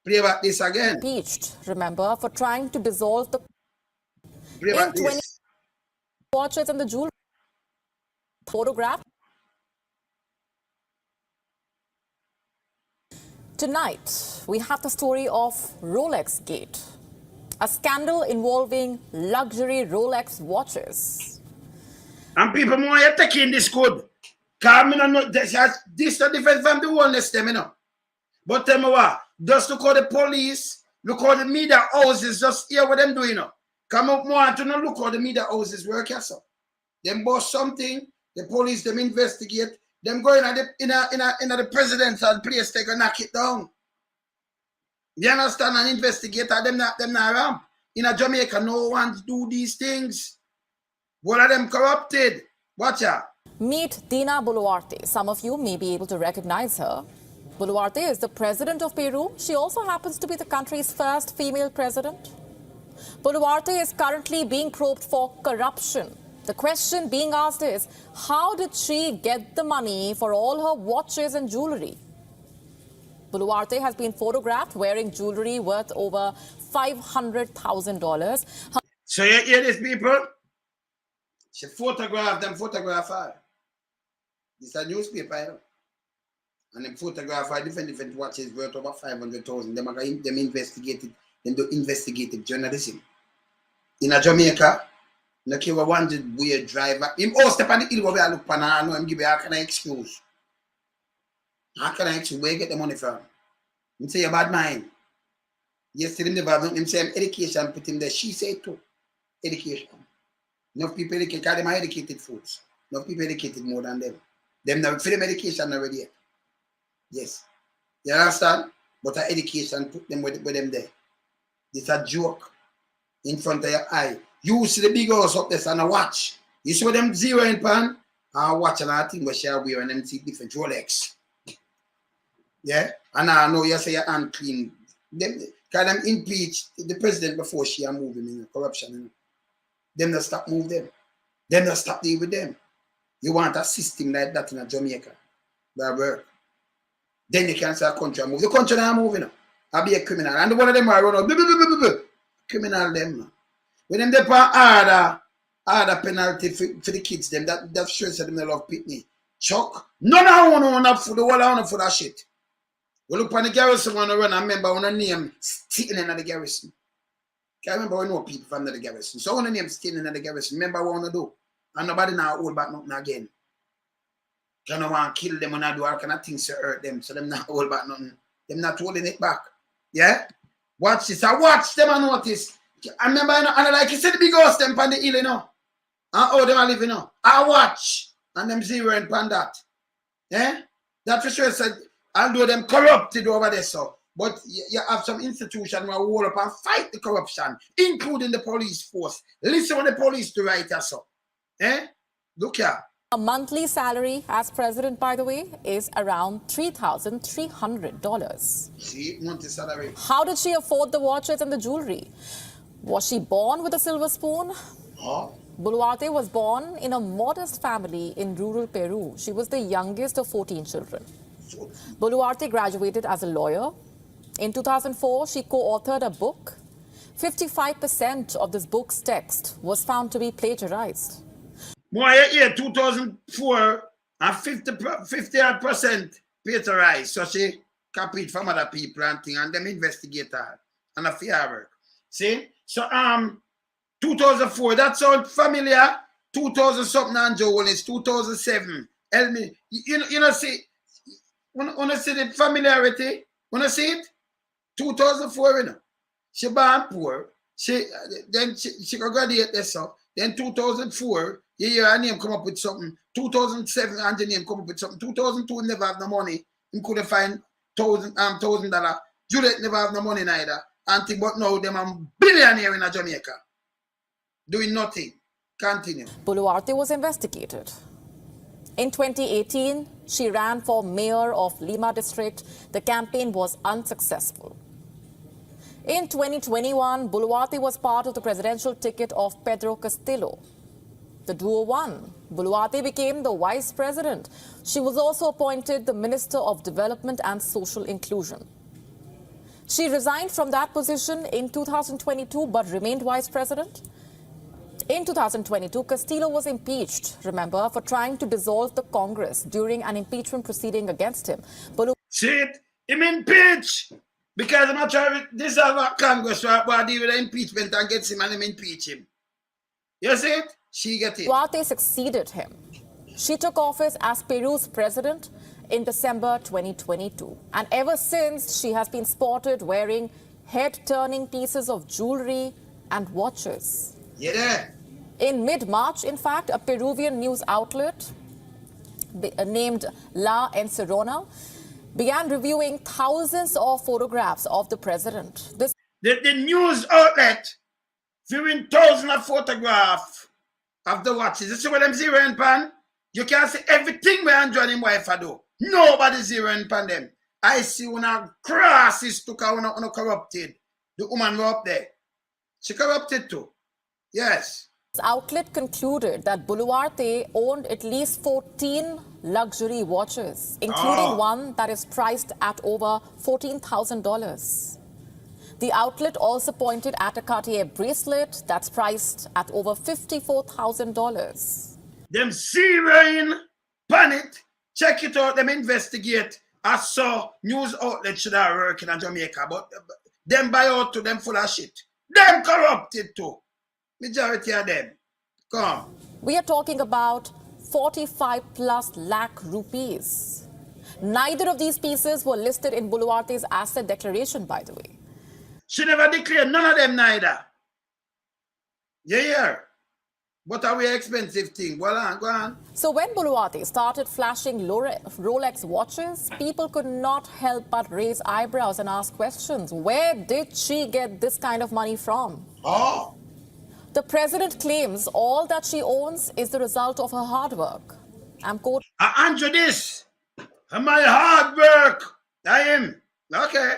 Speaker 1: Play about this again.
Speaker 2: Impeached, remember, for trying to dissolve the
Speaker 1: Play about this.
Speaker 2: watches and the jewelry. Photograph. Tonight, we have the story of Rolex Gate, a scandal involving luxury Rolex watches.
Speaker 1: And people more are taking this good. Because this is different from the wellness, them, you know. But tell me what, just look how the police, look how the media houses just hear what them doing, you know. Come up more to know look how the media houses work, yes, sir. Them boss something, the police, them investigate, them go in the presidential place, they go knock it down. You understand? And investigate, them not around. In Jamaica, no one do these things. What are them corrupted? Watch out.
Speaker 2: Meet Dina Boluarte. Some of you may be able to recognize her. Boluarte is the president of Peru. She also happens to be the country's first female president. Boluarte is currently being probed for corruption. The question being asked is, how did she get the money for all her watches and jewelry? Boluarte has been photographed wearing jewelry worth over $500,000.
Speaker 1: So you hear this, people? She photographed them, photograph her. This is a newspaper, you know? And them photograph her different watches worth over 500,000. Them investigated, them do investigative journalism. In a Jamaica, no care what one weird driver. Him all step on the hill where I look pan and I know him give you how can I excuse? How can I excuse? Where you get the money from? Him say a bad mind. Yesterday him never have him say education put him there. She said too. Education. Enough people educated, because them are educated fools. Enough people educated more than them. Them never for them education already yet. Yes. You understand? But our education put them with them there. It's a joke in front of your eye. You see the big house up there and a watch. You see what them zero in pan? And watch and I think what she wear and them see different Rolex. Yeah? And I know you say you're unclean. Them, because them impeached the president before she are moving in corruption. You know? Them not stop move them. Them not stop deal with them. You want a system like that in a Jamaica. That work. Then you can say a country move. The country not moving. I'll be a criminal. And one of them are run out. Criminal them. When them depart order harder penalty for the kids them. That shows them they love Pitney. Chuck. None of them want for the whole of for that shit. We look on the garrison when run and remember when a name sitting in the garrison. I remember we know people from the garrison. So when the name sitting in the garrison, remember what we want to do. And nobody now hold back nothing again. You don't want to kill them and not do all kind of things to hurt them. So them not hold back nothing. Them not holding it back. Yeah? Watch this. I watch them and notice. I remember, you know, and like you said, the big house them on the hill, you know. And how them are living, you know. I watch. And them zeroing on that. Yeah? That for sure said, although them corrupted over there, so. But you have some institution where we hold up and fight the corruption, including the police force. Listen what the police do right here, so. Eh? Look here.
Speaker 2: A monthly salary as president, by the way, is around $3,300.
Speaker 1: See, monthly salary.
Speaker 2: How did she afford the watches and the jewelry? Was she born with a silver spoon?
Speaker 1: Oh.
Speaker 2: Boluarte was born in a modest family in rural Peru. She was the youngest of 14 children. Boluarte graduated as a lawyer. In 2004, she co-authored a book. 55% of this book's text was found to be plagiarized.
Speaker 1: More year 2004 and 50% plagiarized. So she copied from other people and things and them investigate her and a fair work. See? So 2004, that sounds familiar. 2000 something and Joe is 2007. Help me. You know see, wanna see the familiarity? Wanna see it? 2004, you know. She born poor. She graduate this up. Then 2004, you hear her name come up with something. 2007, and the name come up with something. 2002, never have no money. He couldn't find $1,000. Juliet never have no money neither. But now them are billionaire in Jamaica. Doing nothing. Continue.
Speaker 2: Boluarte was investigated. In 2018, she ran for mayor of Lima district. The campaign was unsuccessful. In 2021, Boluarte was part of the presidential ticket of Pedro Castillo. The duo won. Boluarte became the vice president. She was also appointed the Minister of Development and Social Inclusion. She resigned from that position in 2022 but remained vice president. In 2022, Castillo was impeached, remember, for trying to dissolve the Congress during an impeachment proceeding against him.
Speaker 1: See it? Him impeached! Because I'm not trying to dissolve Congress but deal with the impeachment and gets him and him impeach him. You see it? She get it.
Speaker 2: Boluarte succeeded him. She took office as Peru's president in December 2022. And ever since, she has been spotted wearing head-turning pieces of jewelry and watches.
Speaker 1: Yeah.
Speaker 2: In mid-March, in fact, a Peruvian news outlet named La Encerrona began reviewing thousands of photographs of the president.
Speaker 1: The news outlet viewing thousands of photographs of the watches. You see what I'm zeroing pan? You can see everything where Andrew and his wife do. Nobody zeroing pan them. I see when a crosses took her when corrupted. The woman were up there. She corrupted too. Yes.
Speaker 2: This outlet concluded that Boluarte owned at least 14 luxury watches, including one that is priced at over $14,000. The outlet also pointed at a Cartier bracelet that's priced at over $54,000.
Speaker 1: Them zeroing pan it, check it out, them investigate. I saw news outlets should have working in Jamaica, but them buy out to them full of shit. Them corrupted too. Majority of them. Come.
Speaker 2: We are talking about 45+ lakh rupees. Neither of these pieces were listed in Boluarte's asset declaration, by the way.
Speaker 1: She never declared none of them neither. Yeah. But are we expensive thing? Go on.
Speaker 2: So when Boluarte started flashing Rolex watches, people could not help but raise eyebrows and ask questions. Where did she get this kind of money from?
Speaker 1: Oh.
Speaker 2: The president claims all that she owns is the result of her hard work. I'm quoting.
Speaker 1: I answer this. My hard work. I am. Okay.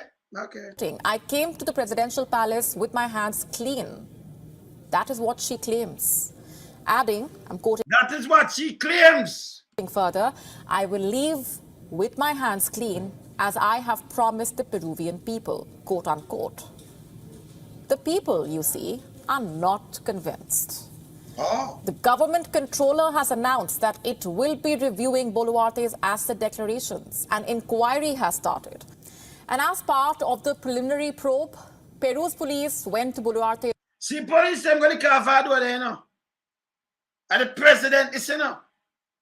Speaker 2: I came to the presidential palace with my hands clean. That is what she claims. Adding, I'm quoting.
Speaker 1: That is what she claims.
Speaker 2: Further, I will leave with my hands clean as I have promised the Peruvian people, quote unquote. The people, you see, are not convinced.
Speaker 1: Oh.
Speaker 2: The government controller has announced that it will be reviewing Boluarte's asset declarations. An inquiry has started. And as part of the preliminary probe, Peru's police went to Boluarte.
Speaker 1: See, police, them going to carve out there, you know. And the president is, you know.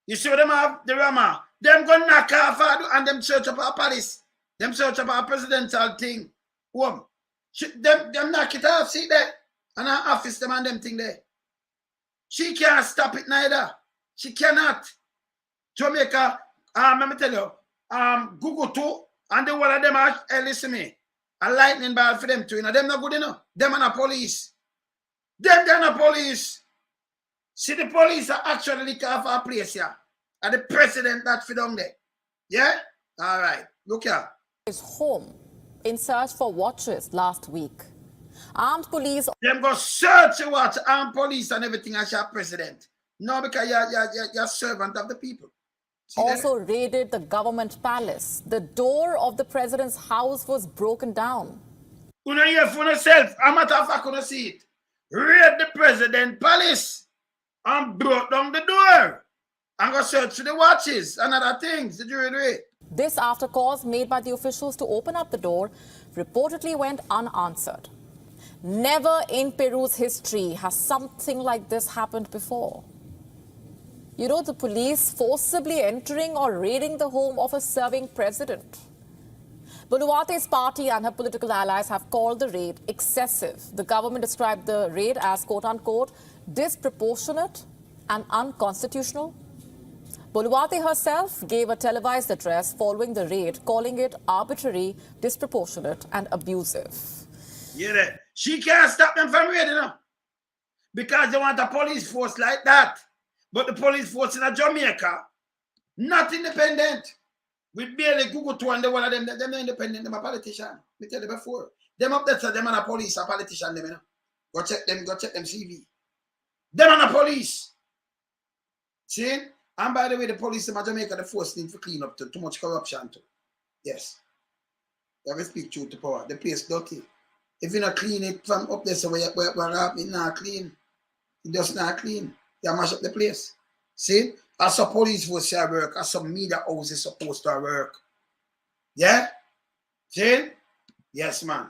Speaker 1: You see what them have, the Rama. Them going to knock off and them search up our palace. Them search up our presidential thing. Them knock it off, see there. And our office, them and them thing there. She can't stop it neither. She cannot. Jamaica, let me tell you, Google too, and the one of them are, listen to me, a lightning ball for them too. You know, them not good enough. Them and the police. They're not police. See, the police are actually looking for a place here. And the president that fit down there. Yeah? All right. Look here.
Speaker 2: His home in search for watches last week. Armed police.
Speaker 1: Them go search your watch, armed police and everything as your president. No, because you're servant of the people. See
Speaker 2: also
Speaker 1: that?
Speaker 2: raided the government palace. The door of the president's house was broken down.
Speaker 1: You know, hear for yourself. A matter of fact, you know, see it. Raid the president palace and broke down the door. And go search for the watches and other things. Did you read it?
Speaker 2: This after calls made by the officials to open up the door reportedly went unanswered. Never in Peru's history has something like this happened before. You know, the police forcibly entering or raiding the home of a serving president. Boluarte's party and her political allies have called the raid excessive. The government described the raid as, quote-unquote, disproportionate and unconstitutional. Boluarte herself gave a televised address following the raid, calling it arbitrary, disproportionate and abusive.
Speaker 1: Yeah, she can't stop them from raiding, you know, because they want a police force like that. But the police force in Jamaica, not independent. We barely Google to and the one of them, they're not independent, they're a politician. We tell you before. Them up there, so them and a police, a politician, them, you know. Go check them CV. Them and a police. See? And by the way, the police in Jamaica, the force need to clean up too much corruption too. Yes. You have to speak truth to power. The place dirty. If you not clean it from up there, so where it not clean. It just not clean. You mash up the place. See? As some police force shall work, as some media house is supposed to work. Yeah? See? Yes, man.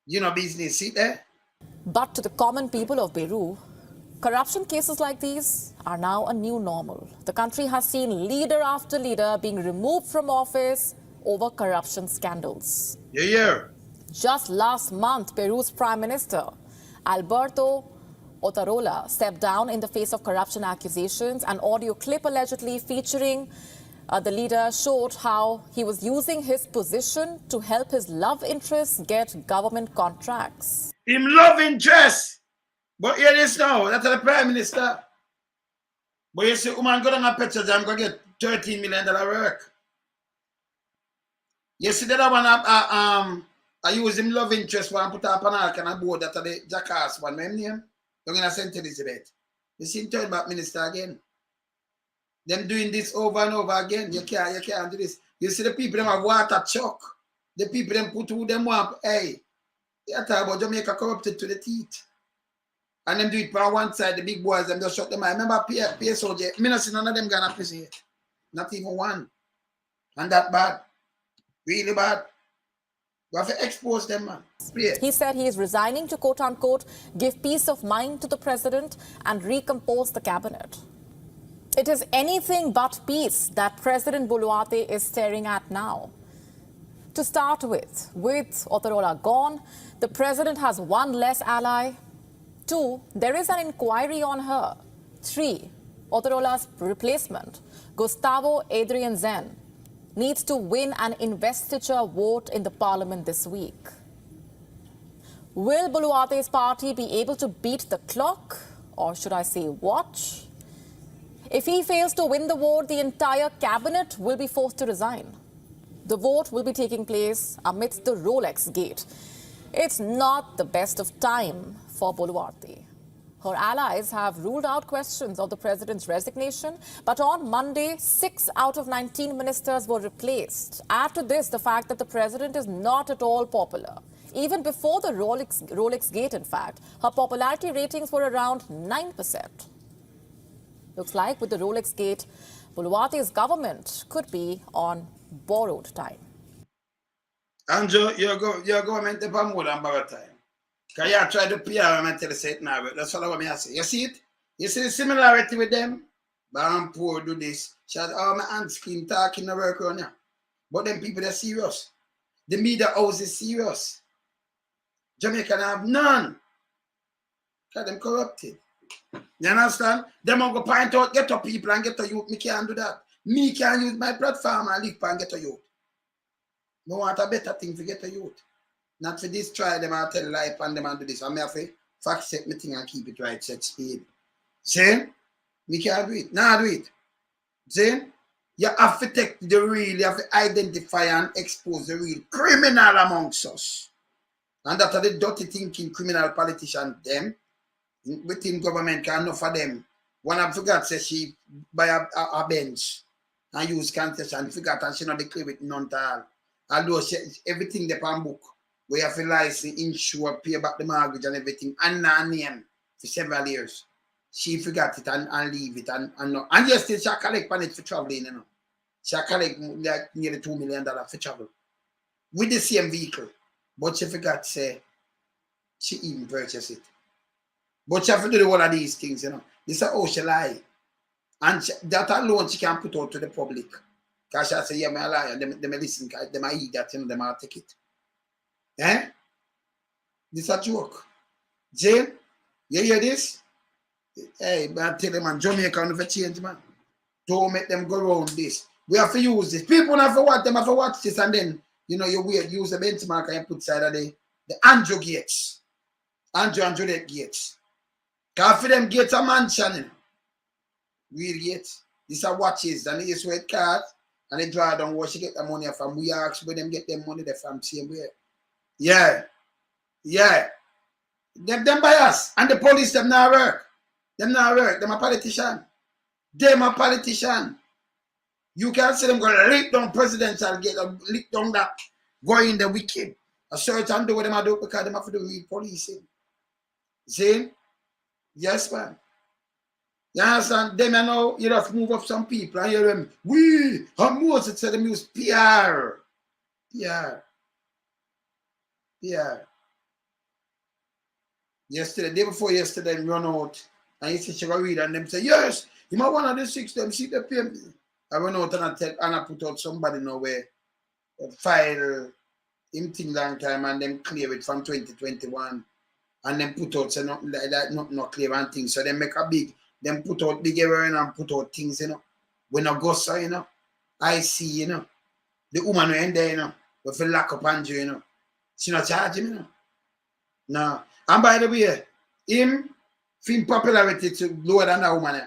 Speaker 1: You know business, see there?
Speaker 2: But to the common people of Peru, corruption cases like these are now a new normal. The country has seen leader after leader being removed from office over corruption scandals.
Speaker 1: Yeah.
Speaker 2: Just last month, Peru's Prime Minister, Alberto Otarola, stepped down in the face of corruption accusations. An audio clip allegedly featuring the leader showed how he was using his position to help his love interest get government contracts.
Speaker 1: Him love interest. But here this now, that's the Prime Minister. But you see, woman go down a petrol jam, go get $13 million work. You see that one, I use him love interest for and put up an arc and a board that the jackass one, my name, down in St. Elizabeth. You see him turn back minister again. Them doing this over and over again. You can't do this. You see the people them have water chuck. The people them put who them want, hey, you talk about Jamaica corrupted to the teeth. And them do it on one side, the big boys, them just shut them out. Remember PSOJ, I not see none of them gonna prison yet. Not even one. And that bad. Really bad. You have to expose them, man.
Speaker 2: He said he is resigning to, quote-unquote, give peace of mind to the president and recompose the cabinet. It is anything but peace that President Boluarte is staring at now. To start with Otarola gone, the president has one less ally. 2, there is an inquiry on her. 3, Otarola's replacement, Gustavo Adrian Zen, needs to win an investiture vote in the parliament this week. Will Boluarte's party be able to beat the clock, or should I say watch? If he fails to win the vote, the entire cabinet will be forced to resign. The vote will be taking place amidst the Rolex gate. It's not the best of time for Boluarte. Her allies have ruled out questions of the president's resignation, but on Monday, 6 out of 19 ministers were replaced. Add to this the fact that the president is not at all popular. Even before the Rolex gate, in fact, her popularity ratings were around 9%. Looks like with the Rolex gate, Buluwate's government could be on borrowed time.
Speaker 1: Andrew, your government is more than borrowed time. Because you try to PR and tell us it now. That's all I want to say. You see it? You see the similarity with them? Bam, poor, do this. Shout, oh, my aunt scream talking the work on you. But them people, they're serious. The media house is serious. Jamaica have none. Because them corrupted. You understand? Them want to point out, get to people and get to youth. Me can't do that. Me can't use my platform and live and get to youth. No want a better thing to get to youth. Not for this try them and tell life and them and do this. I'm here for fact set me thing and keep it right, set speed. See? We can't do it. Nah, do it. See? You have to take the real, you have to identify and expose the real criminal amongst us. And that are the dirty thinking criminal politicians, them, within government, can enough of them. One of forgot says she buy a bench and use concession, forgot and she not declare with none at all. Although she, everything they pan book, we have to license, insure, pay back the mortgage and everything, and not name for several years. She forgot it and leave it and no. And yes, still she collect on it for traveling, you know. She collect like nearly $2 million for travel. With the same vehicle. But she forgot to say she even purchased it. But she have to do all of these things, you know. This is how she lie. And she, that alone she can put out to the public. Because she say, yeah, I'm a liar. They may listen, they may eat that, you know, they may take it. Eh? This is a joke. Jane, you hear this? Hey, man, tell them, man, Jamaica never change, man. Don't make them go around this. We have to use this. People have to watch them, have to watch this, and then, you know, you use the benchmark and you put side of the Andrew Gates. Andrew and Juliet Gates. Because for them Gates a mansion, you know. Real Gates. These are watches, and they use red cards, and they draw down where she get the money from. We ask where them get them money from same way. Yeah. Yeah. Them bias. And the police, them not work. Them not work. Them a politician. Them a politician. You can't see them going to lick down presidential gate or lick down that, go in the wicked. A search and do what them do because them have to do with policing. See? Yes, man. You understand? Them you know, you just move up some people and hear them, we, and most of them use PR. PR. PR. Yesterday, day before yesterday, them run out and you see she go read and them say, yes, you might one of the 6 them see the PM. I went out and I put out somebody nowhere file him thing long time and then clear it from 2021 and then put out so nothing like that, not clear and things. So they make a big, then put out big error and put out things, you know. When I go so, you know, I see, you know, the woman who in there, you know, with a lock up Andrew, you know. She not charge him, you know. No. And by the way, him film popularity to lower than a woman.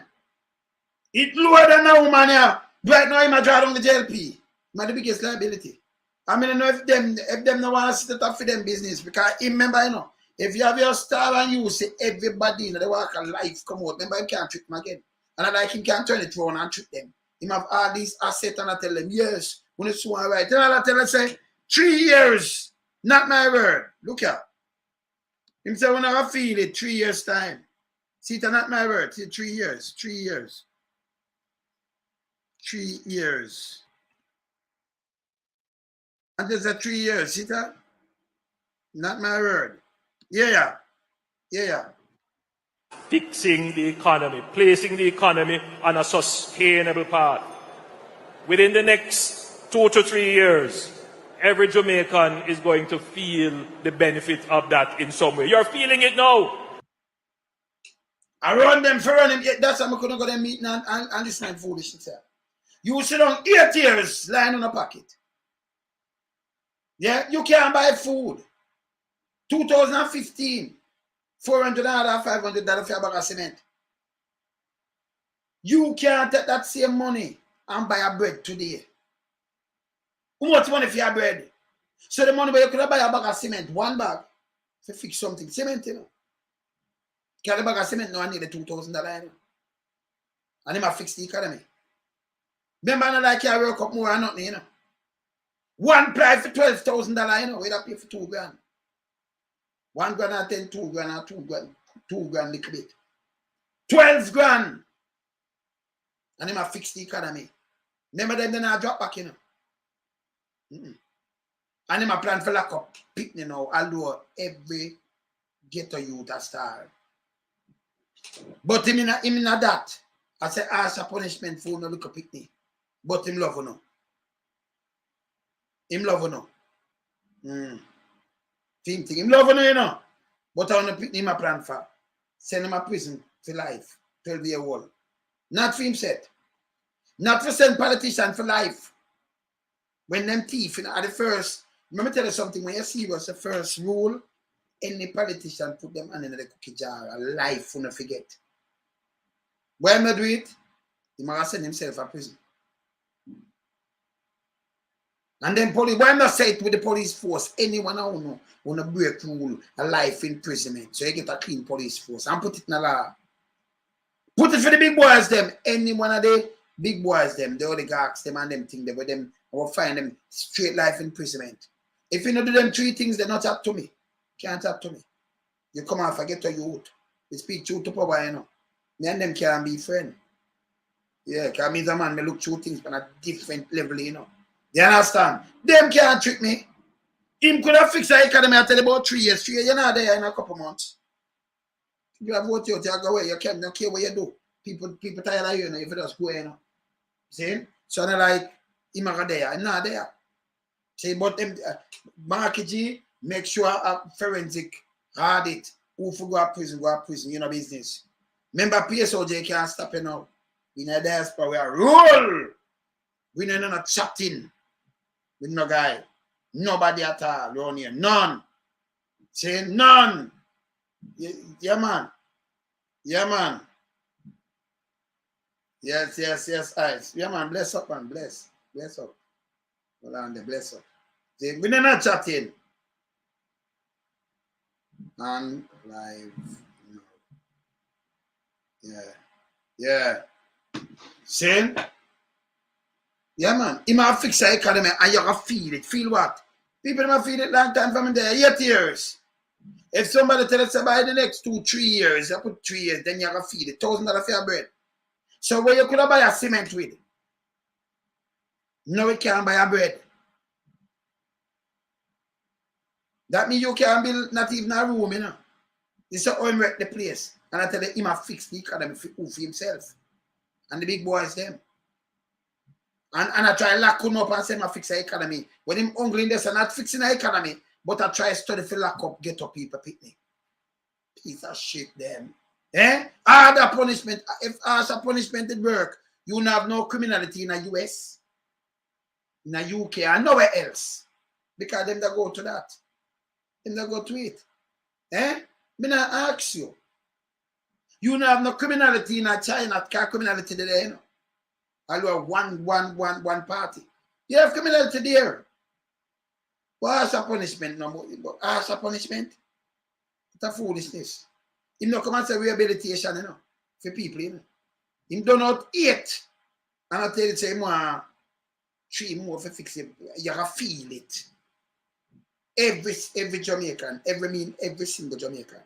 Speaker 1: It lower than a woman, yeah. Right now, I'm draw down the JLP. I'm the biggest liability. I mean, I know if them no want to set up for them business because remember, you know, if you have your star and you see everybody, you know, they walk a life come out. Remember, you can't trick them again. And I like him can't turn it around and trick them. Him have all these assets and I tell them, yes, when it's one right. Then I tell them, say, 3 years, not my word. Look here. Him say, when I feel it, 3 years time. See, it's not my word. See, 3 years, 3 years. 3 years. And there's a 3 years, see that? Not my word. Yeah.
Speaker 8: Fixing the economy, placing the economy on a sustainable path. Within the next 2 to 3 years, every Jamaican is going to feel the benefit of that in some way. You're feeling it now.
Speaker 1: I run them for running. That's how I couldn't go to meeting and listen to foolishness. You sit down 8 years lying on a pocket. Yeah, you can't buy food. 2015, $400, $500 for a bag of cement. You can't take that same money and buy a bread today. How much money for your bread? So the money where you could buy a bag of cement, one bag, to fix something. Cement, you know. Because the bag of cement now I need the $2,000, you know. And they fix the economy. Remember, I like you work up more and nothing, you know. One price for $12,000, you know, we don't pay for $2 grand. 1 grand and 10, 2 grand and 2 grand little bit. 12 grand. And him a fix the economy. Remember them then I drop back, you know. And him a plan for lock up Pitney now, although every ghetto youth a star. But him in that. I say ask a punishment for no look up Pitney. But him love you know. Him love you know. Same thing. Him love you know. But I want to Pitney him a plan for. Send him a prison for life. 12-year old. Not for him set. Not for send politician for life. When them thief at the first, remember tell you something, when you see what's the first rule, any politician put them under the cookie jar, a life will not forget. Why not do it? He must send himself a prison. And then police, why not say it with the police force? Anyone who know want to break rule, a life imprisonment. So you get a clean police force and put it in the law. Put it for the big boys them. Any one of the big boys them, the oligarchs them and them thing they with them, I will find them straight life imprisonment. If you don't do them 3 things, they're not up to me. Can't up to me. You come and forget your youth. You speak truth to power, you know. Me and them can be friends. Yeah, because me as a man, me look through things on a different level, you know. You understand? Them can't trick me. Him could have fixed the economy, I tell you about 3 years. 3 years, you're not there in a couple months. You have voted out, you go away, you can't care what you do. People tired of you know, if you just go, you know. See? So they're like, him not there, I'm not there. See, but them, Marky G, make sure a forensic audit. Who for go to prison, you know business. Remember, PSOJ can't stop you now. In a diaspora, we are roll. We know not chatting with no guy. Nobody at all around here. None. Say none. Yeah, man. Yeah, man. Yes, eyes. Yeah, man. Bless up, man. Bless up. Hold on, the bless up. See, we not chatting. And live. Yeah. See? Yeah, man. He might fix the economy and you can feel it. Feel what? People might feel it long time from there. 8 years. If somebody tell us by the next 2-3 years, you put 3 years, then you can feel it. $1,000 for your bread. So where you could have buy a cement with? No, we can't buy a bread. That means you can't build not even a room, you know. This is how he wreck the place. And I tell you, he must fix the economy for himself. And the big boys them. And I try lock him up and say I fix the economy. When him hungry in this and not fixing the economy, but I try study for lock up, get up people picnic. Piece of shit them. Harder punishment. If as a punishment did work, you have no criminality in the US, in the UK, and nowhere else. Because them that go to that. Them that go to it. Me not ask you. You don't have no criminality in China, criminality there, you know. Although one party. You have criminality there. But as a punishment, no more. As a punishment, it's a foolishness. Him no come and say rehabilitation, you know, for people, you know. Him do not 8. And I tell you, say more 3 more for fix it. You can feel it. Every Jamaican, every single Jamaican.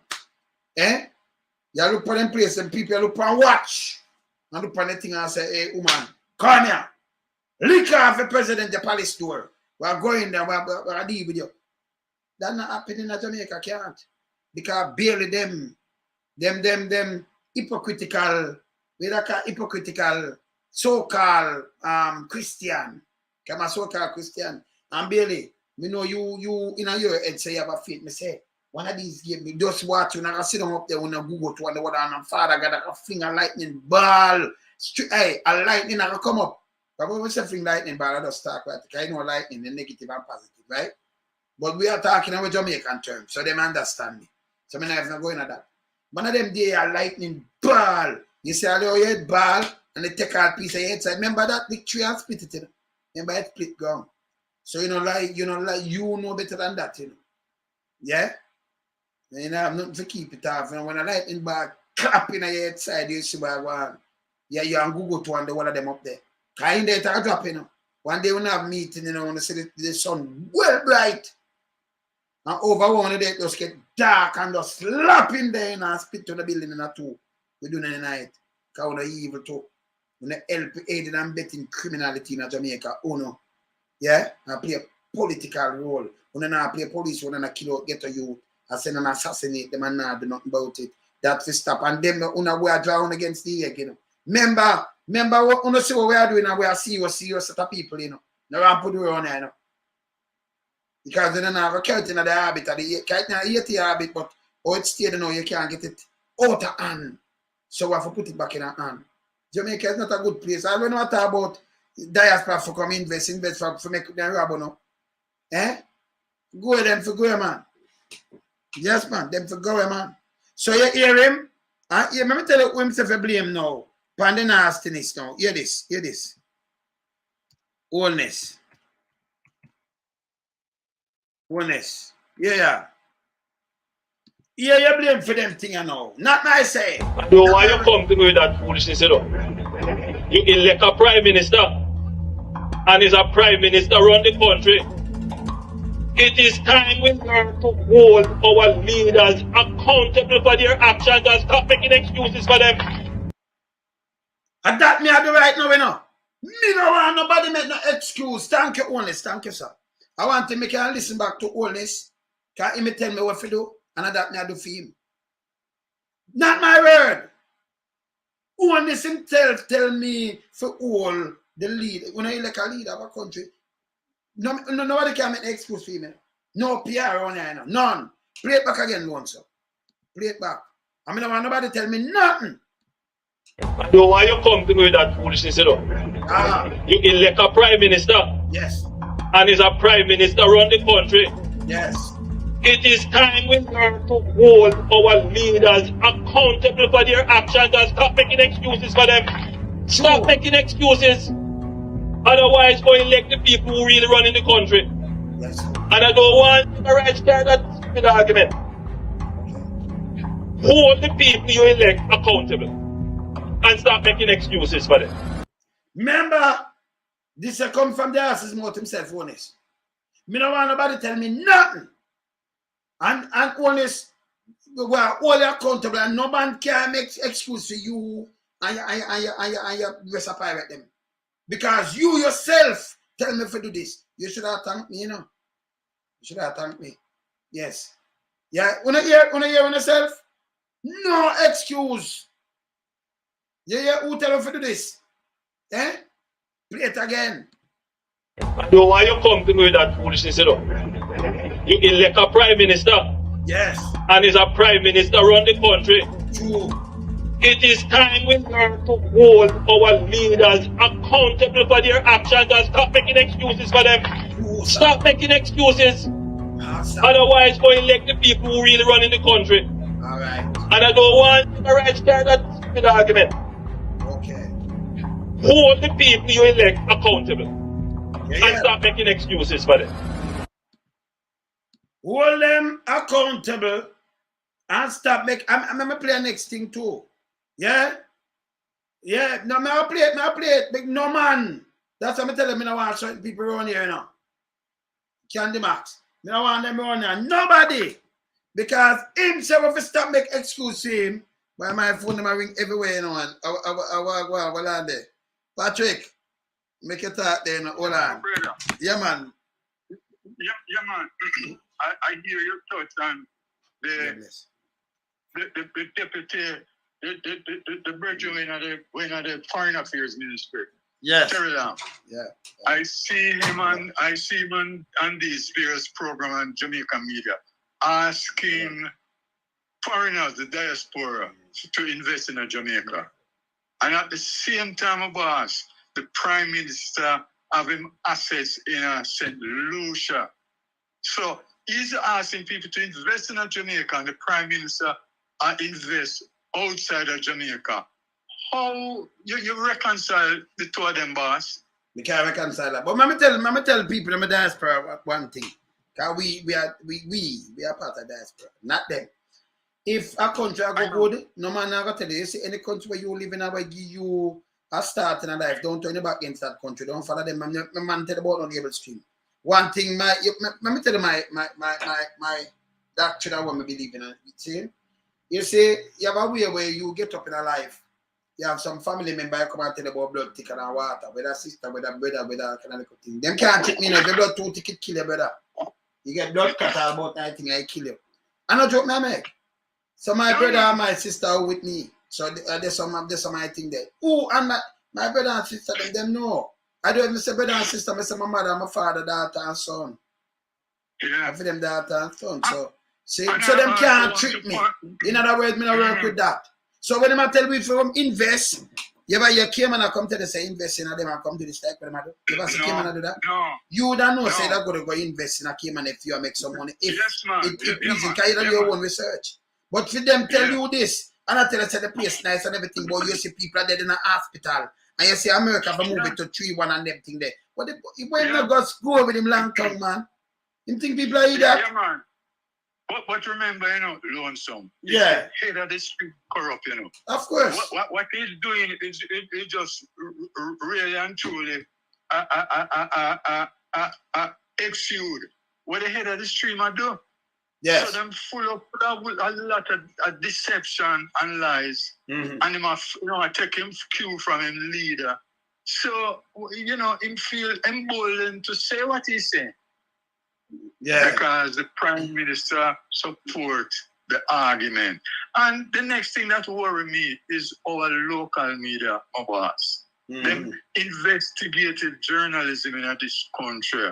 Speaker 1: You look for them place and people look for and watch. And look for the thing and say, hey, woman, come here. Lick off the president the palace door. We're going there, we're deal with you. That's not happening in Jamaica, can't. Because barely them hypocritical, so-called Christian. Come a so-called Christian. And barely, you know, you in your head say you have a faith. Me say, one of these games, me just watch you, and I sit down up there when I Google to wonder what I'm father got a finger lightning ball. Hey, a lightning I come up. But when we say finger lightning ball, I just talk about it. I know lightning, the negative and positive, right? But we are talking in Jamaican terms, so they understand me. So I'm not going at that. One of them day a lightning ball. You see how your head ball and they take out a piece of your head side. Remember that the tree and split it, you know? Remember it split gone. So you know better than that, you know. Yeah? You know, have nothing to keep it off. And when a lightning ball clap in your head side, you see where one. Yeah, you and Google to one of them up there. Kind of a drop, you know. One day we have a meeting, you know, when you see the sun well bright. And over one of them just get talk and just slap in there and spit to the building in a two. We do in the night. Because we're evil too. We're help aiding and betting criminality in Jamaica. Oh no. Yeah? And play a political role. We're not play police, we're not kill out, get a youth, and send and assassinate them and not do nothing about it. That we stop. And them we are drawing against the egg, you know. Remember what you see what we are doing and we are serious set of people, you know. No one put it on there, you know. Because they don't have a curtain of the habit, of the habit, but how it stayed, you know, you can't get it out of hand. So we have to put it back in our hand. Jamaica is not a good place. I don't know what about diaspora for come invest for make them rob, no. Eh? Go with them for go, man. Yes, man. Them for go, man. So you hear him? Let me tell you who himself to blame now. Pan the nastiness now. Hear this. Hear this. Wholeness. Wholeness. Yeah. Yeah, you blame for them thing now. Not my say.
Speaker 3: No, why you come to me with that foolishness, you know? You elect a prime minister, and is a prime minister run the country. It is time we learn to hold our leaders accountable for their actions and stop making excuses for them.
Speaker 1: And that me I do right now, you know. Me no want nobody make no excuse. Thank you, Honest. Thank you, sir. I want to make you listen back to Honest. Can he tell me what to do? And that me I do for him. Not my word. Honest himself tell me for all the lead. When I elect a leader of a country, nobody can make an excuse for him. No PR on here. None. Play it back again once, sir. Play it back. I mean, I want nobody tell me nothing.
Speaker 3: No, why you come to me with that foolishness, you know? You elect a prime minister.
Speaker 1: Yes.
Speaker 3: And is a prime minister run the country.
Speaker 1: Yes.
Speaker 3: It is time we learn to hold our leaders accountable for their actions and stop making excuses for them. Stop making excuses. Otherwise, go elect the people who really run in the country.
Speaker 1: Yes.
Speaker 3: And I don't want to write down that stupid argument. Hold the people you elect accountable and stop making excuses for them.
Speaker 1: Remember, this come from the horse's mouth himself, Honest. Me don't want nobody tell me nothing. And Honest, we are all accountable and no man can make excuse for you and you rest a pirate them. Because you yourself tell me to do this. You should have thanked me, you know. You should have thanked me. Yes. Yeah, when you hear on yourself, no excuse. Yeah, who tell you to do this? Eh? Play it again.
Speaker 3: No, why you come to me with that foolishness, you know? You elect a prime minister.
Speaker 1: Yes.
Speaker 3: And is a prime minister run the country.
Speaker 1: True.
Speaker 3: It is time we learn to hold our leaders accountable for their actions and stop making excuses for them.
Speaker 1: True,
Speaker 3: stop making excuses. Otherwise, go elect the people who really run in the country.
Speaker 1: All right.
Speaker 3: And I don't want to write down that stupid argument.
Speaker 1: Okay.
Speaker 3: Hold the people you elect accountable and stop making excuses for them.
Speaker 1: Hold them accountable and stop making. I'm gonna play next thing too. Yeah? Yeah. No, I play it. But no man. That's what I'm telling me. I want certain people around here now. Candy Max. I don't want them around here. Nobody. Because himself, if he stop make excuse for him, why my phone them ring everywhere, you know, and I will there. Patrick, make it talk there, you know, hold on. Yeah, man.
Speaker 7: Yeah, man. I hear your thoughts on the deputy, the bridge when the foreign affairs ministry.
Speaker 1: Yes.
Speaker 7: Yeah. I see him on these various programs on Jamaican media asking foreigners, the diaspora, to invest in Jamaica. And at the same time, boss, the Prime Minister having assets in St. Lucia. So he's asking people to invest in Jamaica and the Prime Minister invest outside of Jamaica. How you reconcile the two of them, boss?
Speaker 1: We can't reconcile that. But let me tell people in the diaspora one thing. Because we are part of the diaspora, not them. If a country go good, no man never tell you. You see any country where you live in, I will give you a start in a life. Don't turn your back against that country. Don't follow them. My man tell about on the able stream. One thing, let me tell you my doctrine I want to believe in. You see, you have a way where you get up in a life. You have some family member come and tell you about blood thicker than water, whether sister, whether brother, whether kind of thing. Them can't check me now. If your blood too thick, it kill your brother. You get blood cut about 19, I kill you. I not joke, me make. So my brother and my sister are with me. So there's some my thing there. Oh, and my brother and sister, them know. I don't even say brother and sister, I say my mother, my father, daughter, and son.
Speaker 7: Yeah.
Speaker 1: I for them daughter and son. So them can't trick me. In other words, me not work with that. So when them tell me from invest, you ever you came and I come to the say invest in them and come to the stack with them. You ever see came and do that?
Speaker 7: No.
Speaker 1: You don't know say that go invest in a came and if you make some money. If
Speaker 7: Yes, man.
Speaker 1: it please you can do your own research. But for them tell you this, and I tell you say the place nice and everything, but you see people are dead in a hospital. And you see America for move it to 3-1 and everything there. But when you go with him long tongue, man. You think people are that?
Speaker 7: Yeah, man. But remember, you know, Lonesome.
Speaker 1: Yeah.
Speaker 7: Head of the street corrupt, you know.
Speaker 1: Of course.
Speaker 7: What he's doing is just really and truly exude what the head of the streamer do.
Speaker 1: Yes.
Speaker 7: So them full of a lot of deception and lies.
Speaker 1: Mm-hmm.
Speaker 7: And him, I take him cue from him leader. So, you know, him feel emboldened to say what he's saying.
Speaker 1: Yeah.
Speaker 7: Because the Prime Minister supports the argument. And the next thing that worry me is our local media of us. Them investigative journalism in this country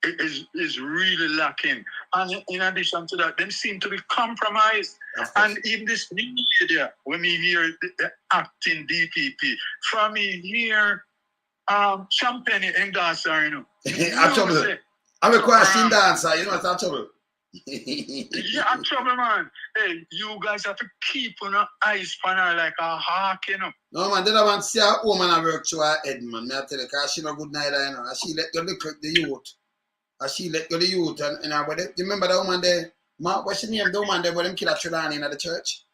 Speaker 7: is really lacking. And in addition to that, them seem to be compromised. And even this new media, when we hear the acting DPP, from me hear Champagne in dancer, you know.
Speaker 1: I'm a question dancer, you know what's trouble?
Speaker 7: Yeah, I'm trouble, man. Hey, you guys have to keep on your eyes on her like a hawk, you know.
Speaker 1: No, man, they don't want to see a woman I work through her head, man. I tell you, because she not good neither, you know. And she let you look at the youth. And she let you the youth. And you remember the woman there? What's she name? The woman there where them kill a Trelawney in the church?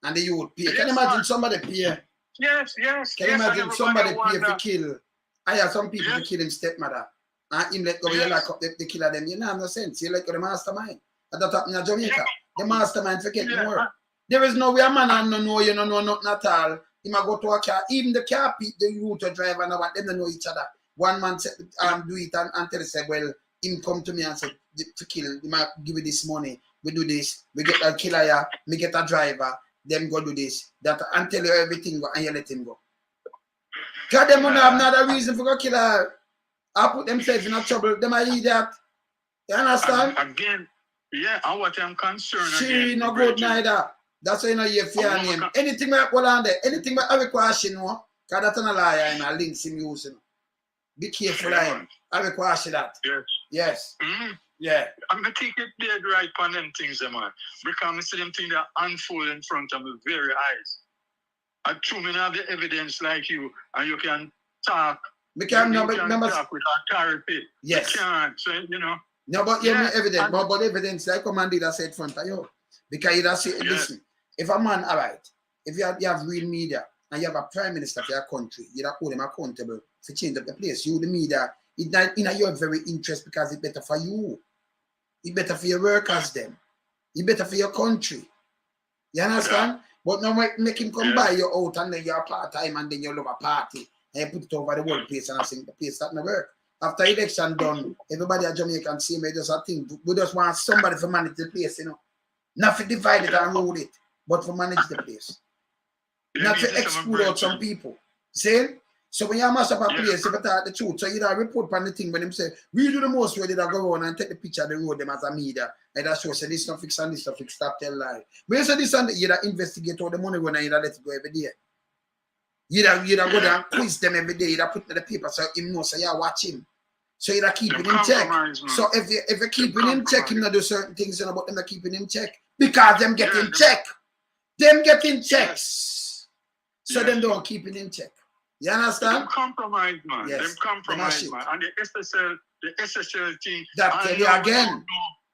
Speaker 1: And the youth pay. Can you imagine somebody pay?
Speaker 7: Yes.
Speaker 1: Can you imagine somebody pay for kill? I have some people to kill him stepmother. And him let go, you lock up the killer them. You know, no sense. You let go the mastermind. And that happened in Jamaica. The mastermind forget more. There is no way a man and no know you no know nothing at all. He might go to a car. Even the car the route driver and what them don't know each other. One man said, do it and tell say, well, him come to me and say to kill, he might give you this money. We do this, we get a killer here, we get a driver, them go do this, that and tell you everything and you let him go. Because them don't have another reason for go kill her. I put themselves in a trouble. Them are idiot. You understand?
Speaker 7: Again, yeah, and what I'm concerned
Speaker 1: she no good neither. That's why you know you fear name. Anything I hold on there, anything I request you know, because that's not a liar and a links him using. Be careful of him. I request you that. Yes.
Speaker 7: Mm-hmm.
Speaker 1: Yeah.
Speaker 7: I'm gonna take it dead right on them things, man. Because I see them things that unfold in front of my very eyes. I true me have the evidence like you, and you can talk.
Speaker 1: We can
Speaker 7: talk with authority.
Speaker 1: Yes.
Speaker 7: You can't, so you know.
Speaker 1: No, but you have evidence. But evidence like Commander that said in front of you. Because you say, listen, if a man, all right, if you have real media and you have a prime minister for your country, you have to hold him accountable to change up the place. You, the media, it's in your very interest because it's better for you. It's better for your workers then. It's better for your country. You understand? Yeah. But now make him come by you out and then you're part-time and then you love a party and you put it over the whole place and I think the place that not work. After election done, everybody at Jamaica see me just a thing. We just want somebody to manage the place, you know. Not to divide it and rule it, but to manage the place. Not to exclude out some people. See? So when you mash up a place, you talk the truth. So you don't report on the thing when them say, we do the most where they go on and take the picture of the road them as a media. And that shows say this not fix and this not fix, stop tell lie. But you say this and you investigate all the money when you let it go every day. You go there and quiz them every day, you put in the paper so him know so you watch him. So you keep it in check. So if you keep it in check, him not do certain things, you know, but them not keeping him check. Because them get in check. Them get in checks. So them don't keep it in check. You understand?
Speaker 7: Them compromise, man.
Speaker 1: Yes.
Speaker 7: Them compromise, man. And the SSL thing.
Speaker 1: That tell you again.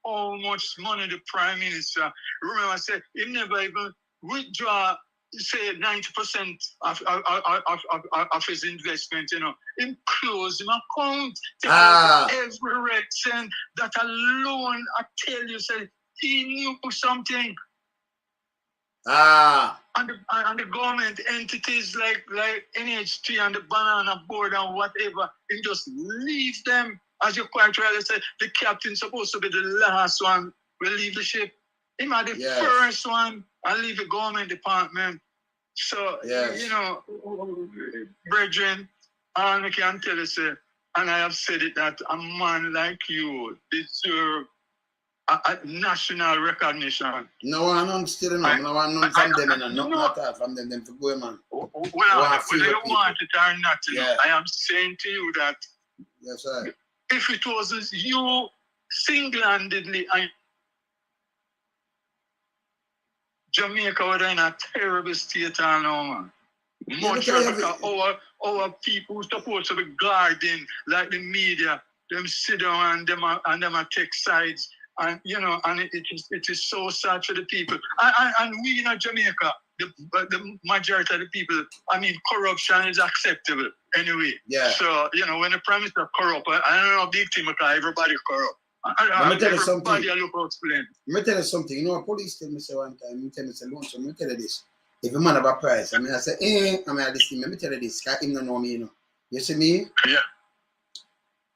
Speaker 7: How much money the Prime Minister, remember I said, he never even withdraw, say 90% of his investment, you know, him close him account, take out every red cent. That alone, I tell you, say, he knew something. And the government entities like NHT and the Banana Board and whatever, he just leave them. As you quite rightly said, the captain supposed to be the last one will leave the ship. He might be the first one and leave the government department. So, you know, brethren, all I can tell you, sir, and I have said it, that a man like you deserve a national recognition.
Speaker 1: No one still no. No one none from them, and not all from them to go, man.
Speaker 7: Well, whether you want it or not, you know, I am saying to you that if it was you single-handedly, Jamaica would in a terrible state now, man. Much of our people supposed to be guarding, like the media, them sit down and them are take sides. And you know, and it is so sad for the people. And we in Jamaica, the majority of the people, I mean, corruption is acceptable anyway. Yeah. So you know, when the prime minister corrupt, I don't know big team because everybody corrupt.
Speaker 1: Let me tell you something.
Speaker 7: Let
Speaker 1: me tell you something. You know, police tell me say one time. Me tell me say, so me tell you this. If a man have a price, I mean, I say, I mean, this thing. Let me tell you this. Cause him don't know me, you know. You see me?
Speaker 7: Yeah.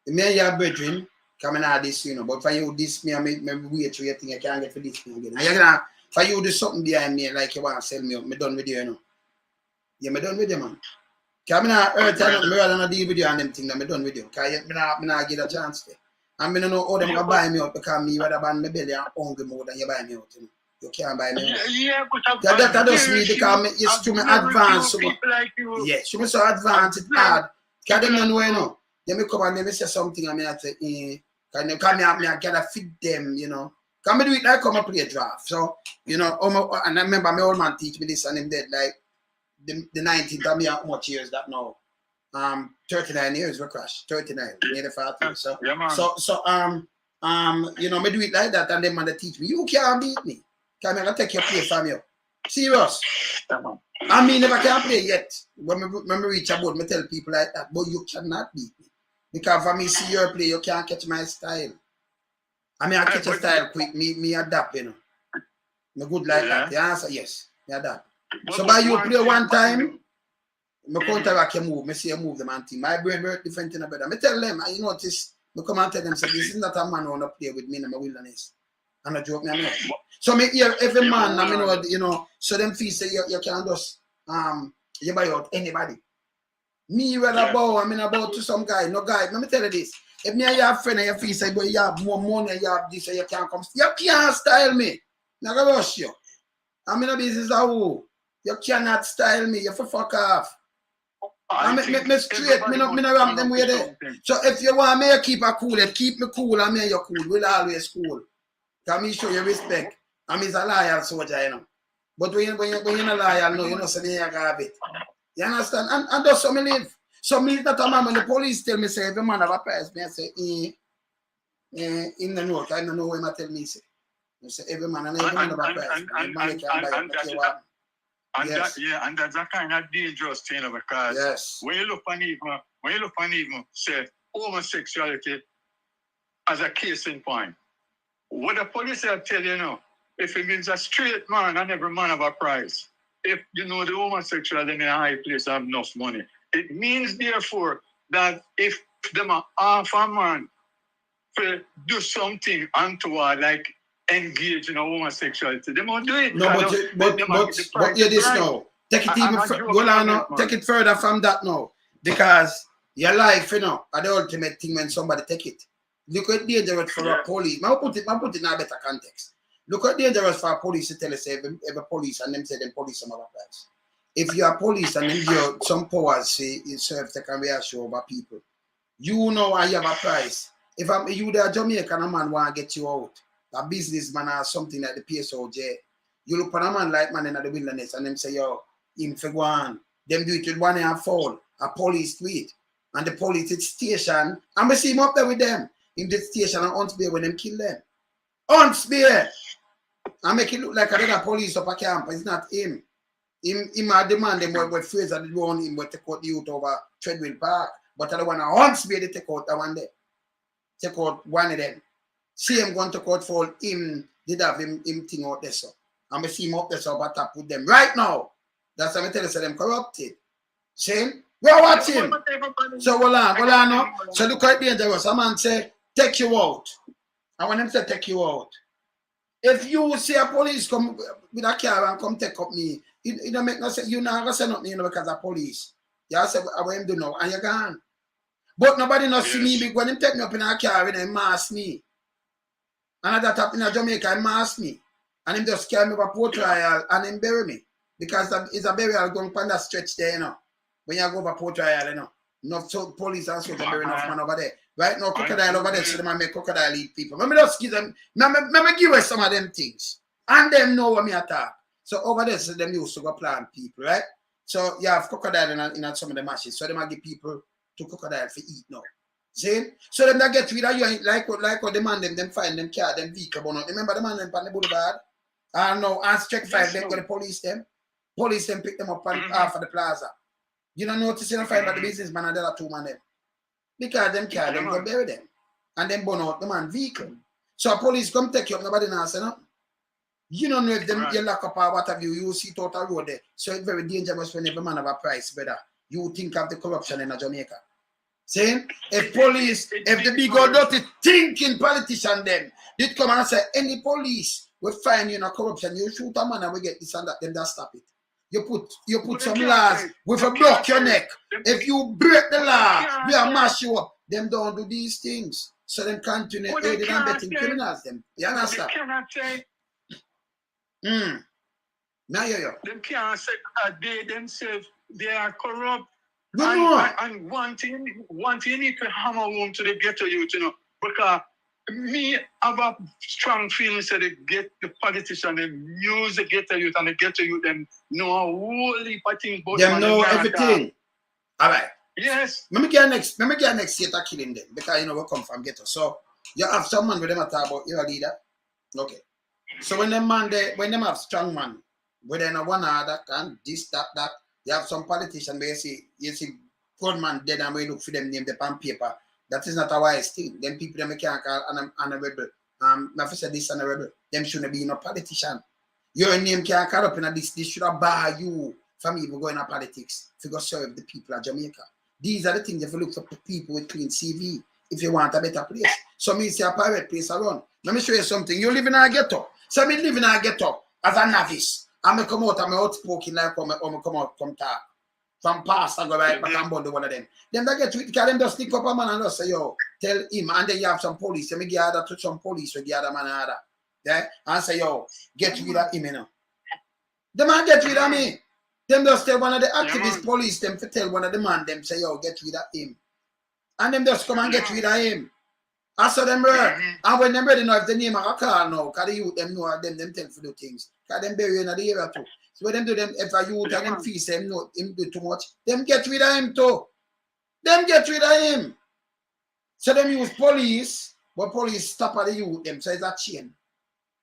Speaker 1: Me and your brethren. Coming out this, you know, but for you this me, I make me wait through your thing, I can't get for this thing again. And you're gonna, for you do something behind me like you want to sell me up, me done with you, you know. Yeah, me done with you, man. Because I'm not hurt, I'm not deal with you and them things that me done with you. Because I'm not get a chance there. And I don't know how them gonna buy me out because me rather than my belly and hungry more than you buy me out, you know. You can't buy me out.
Speaker 7: Yeah, but
Speaker 1: that does me because it's too advanced. So
Speaker 7: like you.
Speaker 1: Yeah, she was so advanced, it's hard. Because them don't know, you know. Then me come and me say something and me I say, Can you come here? I gotta feed them, you know. Can me do it like come and play a draft. So, you know, and I remember my old man teach me this and him dead like the 19th of me how much years that now. 39 years we crash. 39, nearly 40. So you know, me do it like that and them man they teach me. You can't beat me. Can I take your place from you? Serious. I mean never can play yet. When me reach about me tell people like that, but you cannot beat me. Because for me, see your play, you can't catch my style. I mean, I catch a style quick, me adapt, you know. Me good like that. The answer, yes, me adapt. So by you play one time, me counteract your move, me see you move the man team. My brain work different in a better. Me tell them, you notice, me come and tell them, so this is not a man who wanna play with me in my wilderness. And I joke me, I know. So me hear every man, I mean, you know, so them feel say you can't just, you buy out anybody. Me rather bow, I mean about to some guy, no guy. Let me tell you this. If me and your friend and your face say, boy, you have more money, you have this, and you can't come. You can't style me. I'm gonna rush you. I'm in a business how you cannot style me. You fuck off. I me straight, me no ram them way there. So if you want me to keep a cool, keep me cool and me you cool. We'll always cool. Can me show you respect. I'm a loyal soldier, you know. But when you're not loyal, no, you know, so then you have it. You understand? And that's how me live. So me that a man when the police tell me say every man have a price, me I say, in the north, I don't know what I tell me say. You say every man and every man have a price.
Speaker 7: And that's a kind of dangerous thing because when you look on even say homosexuality as a case in point, what the police will tell you now, if it means a straight man and every man have a price. If you know the homosexual in a high place have enough money, it means therefore that if them are half a man to do something untoward like engage in a homosexuality, they won't do it.
Speaker 1: No, but hear this now. Take it even take it further from that now. Because your life, you know, are the ultimate thing when somebody take it. Look at dangerous for a police. I put it in a better context. Look how dangerous for a police to tell us every police and them say them police some other place. If you are police and then you some powers say it serves to can reassure over people, you know why you have a price. If you the Jamaican a man want to get you out, a businessman or something like the PSOJ, you look at a man like man in the wilderness and them say, yo, him for go on. Them do it with one and fall. A police do it. And the police at station, and we see him up there with them. In the station and Huntsbear when them kill them. Huntsbear! I make it look like another police up a camp. It's not him. Him are demand them what Fraser did on him what take out the youth over Treadwell Park. But I don't want to Huntsbear they take out that one there. Take out one of them. See him going to court for him, did have him thing out there, so. And we see him up there, so but up with them right now. That's what I tell you, so them corrupted. See? We are watching. So hold on now. So look quite dangerous. A man say, take you out. I want him to take you out. If you see a police come with a car and come take up me, it don't make no sense. You're not going to say nothing, you know, because of police. You say, what him do now? And you're gone. But nobody not see me when him take me up in a car and him mask me. And that happened in Jamaica, him mask me. And him just carry me over Port Royal and him bury me. Because it's a burial going on that stretch there, you know. When you go over Port Royal, you know. Enough police and so bury enough man over there. Right now, crocodile over there, so they might make crocodile eat people. Let me just give them, let me give us some of them things. And them know what me attack. So over there, so them used to go plant people, right? So you have crocodile in some of the mashes. So they might give people to crocodile for eat now. See? So them that get rid of you, like what the man them find them car, them vehicle, but not. Remember the man them on the boulevard? And now, and check 5, them go the police them. Police them pick them up on half of the plaza. You don't notice you don't find about the businessman and the other 2 man them. Because them car, them go bury them. And then burn out the man vehicle. So police come take you up, nobody now say nothing. You don't know if them you lock up or what have you see it out a road there. So it's very dangerous when every man have a price, brother. You think of the corruption in Jamaica. Saying if police, if the big old dirty thinking politician them did come and say any police will find you in a corruption, you shoot a man and we get this and that, then that stop it. You put some laws with a block your neck. If you break the law, we will mash you up. Them don't do these things. So them continue aiding and betting criminals them. You understand?
Speaker 7: They cannot say.
Speaker 1: Now you.
Speaker 7: They can't say that they themselves they are corrupt.
Speaker 1: No.
Speaker 7: And one thing you need to hammer home to the ghetto youth, you know, because me have a strong feeling that the politicians them use the ghetto youth and the ghetto youth them know a whole heap of things about
Speaker 1: them know everything. All right.
Speaker 7: Yes.
Speaker 1: Let me get next state of killing them because you know we come from ghetto. So you have someone with them talk about you're a leader. Okay. So when them have strong man, whether in one other can this, that, you have some politician where you see good man dead and we look for them name the pen paper. That is not a wise thing. Them people them can't call an rebel. If I say this and a rebel, them shouldn't be no politician. Your name can't call up in this should have bar you from even going to politics to go serve the people of Jamaica. These are the things if you look for people with clean CV if you want a better place. So me say a private place around. Let me show you something. You live in a ghetto. So me live in a ghetto as a novice. I may come out and I'm outspoken like come out, come talk. From past I go right back and bundle one of them. Then they get with because them just stick up a man and just say, yo, tell him, and then you have some police. Let me give other to some police or the other man and other. Yeah? And say, yo, get rid of him, you know. The man get rid of me. Them just tell one of the activist police them to tell one of the man them say, yo, get rid of him. And them just come and get rid of him. I saw them ready. And when them ready know if the name of a car now, because the youth them know them tell for the things. Because them bury in the area too. So when them do them, if a youth and them feast them know him do too much, them get rid of him too. Them get rid of him. So them use police, but police stop at the youth them. So it's a chain.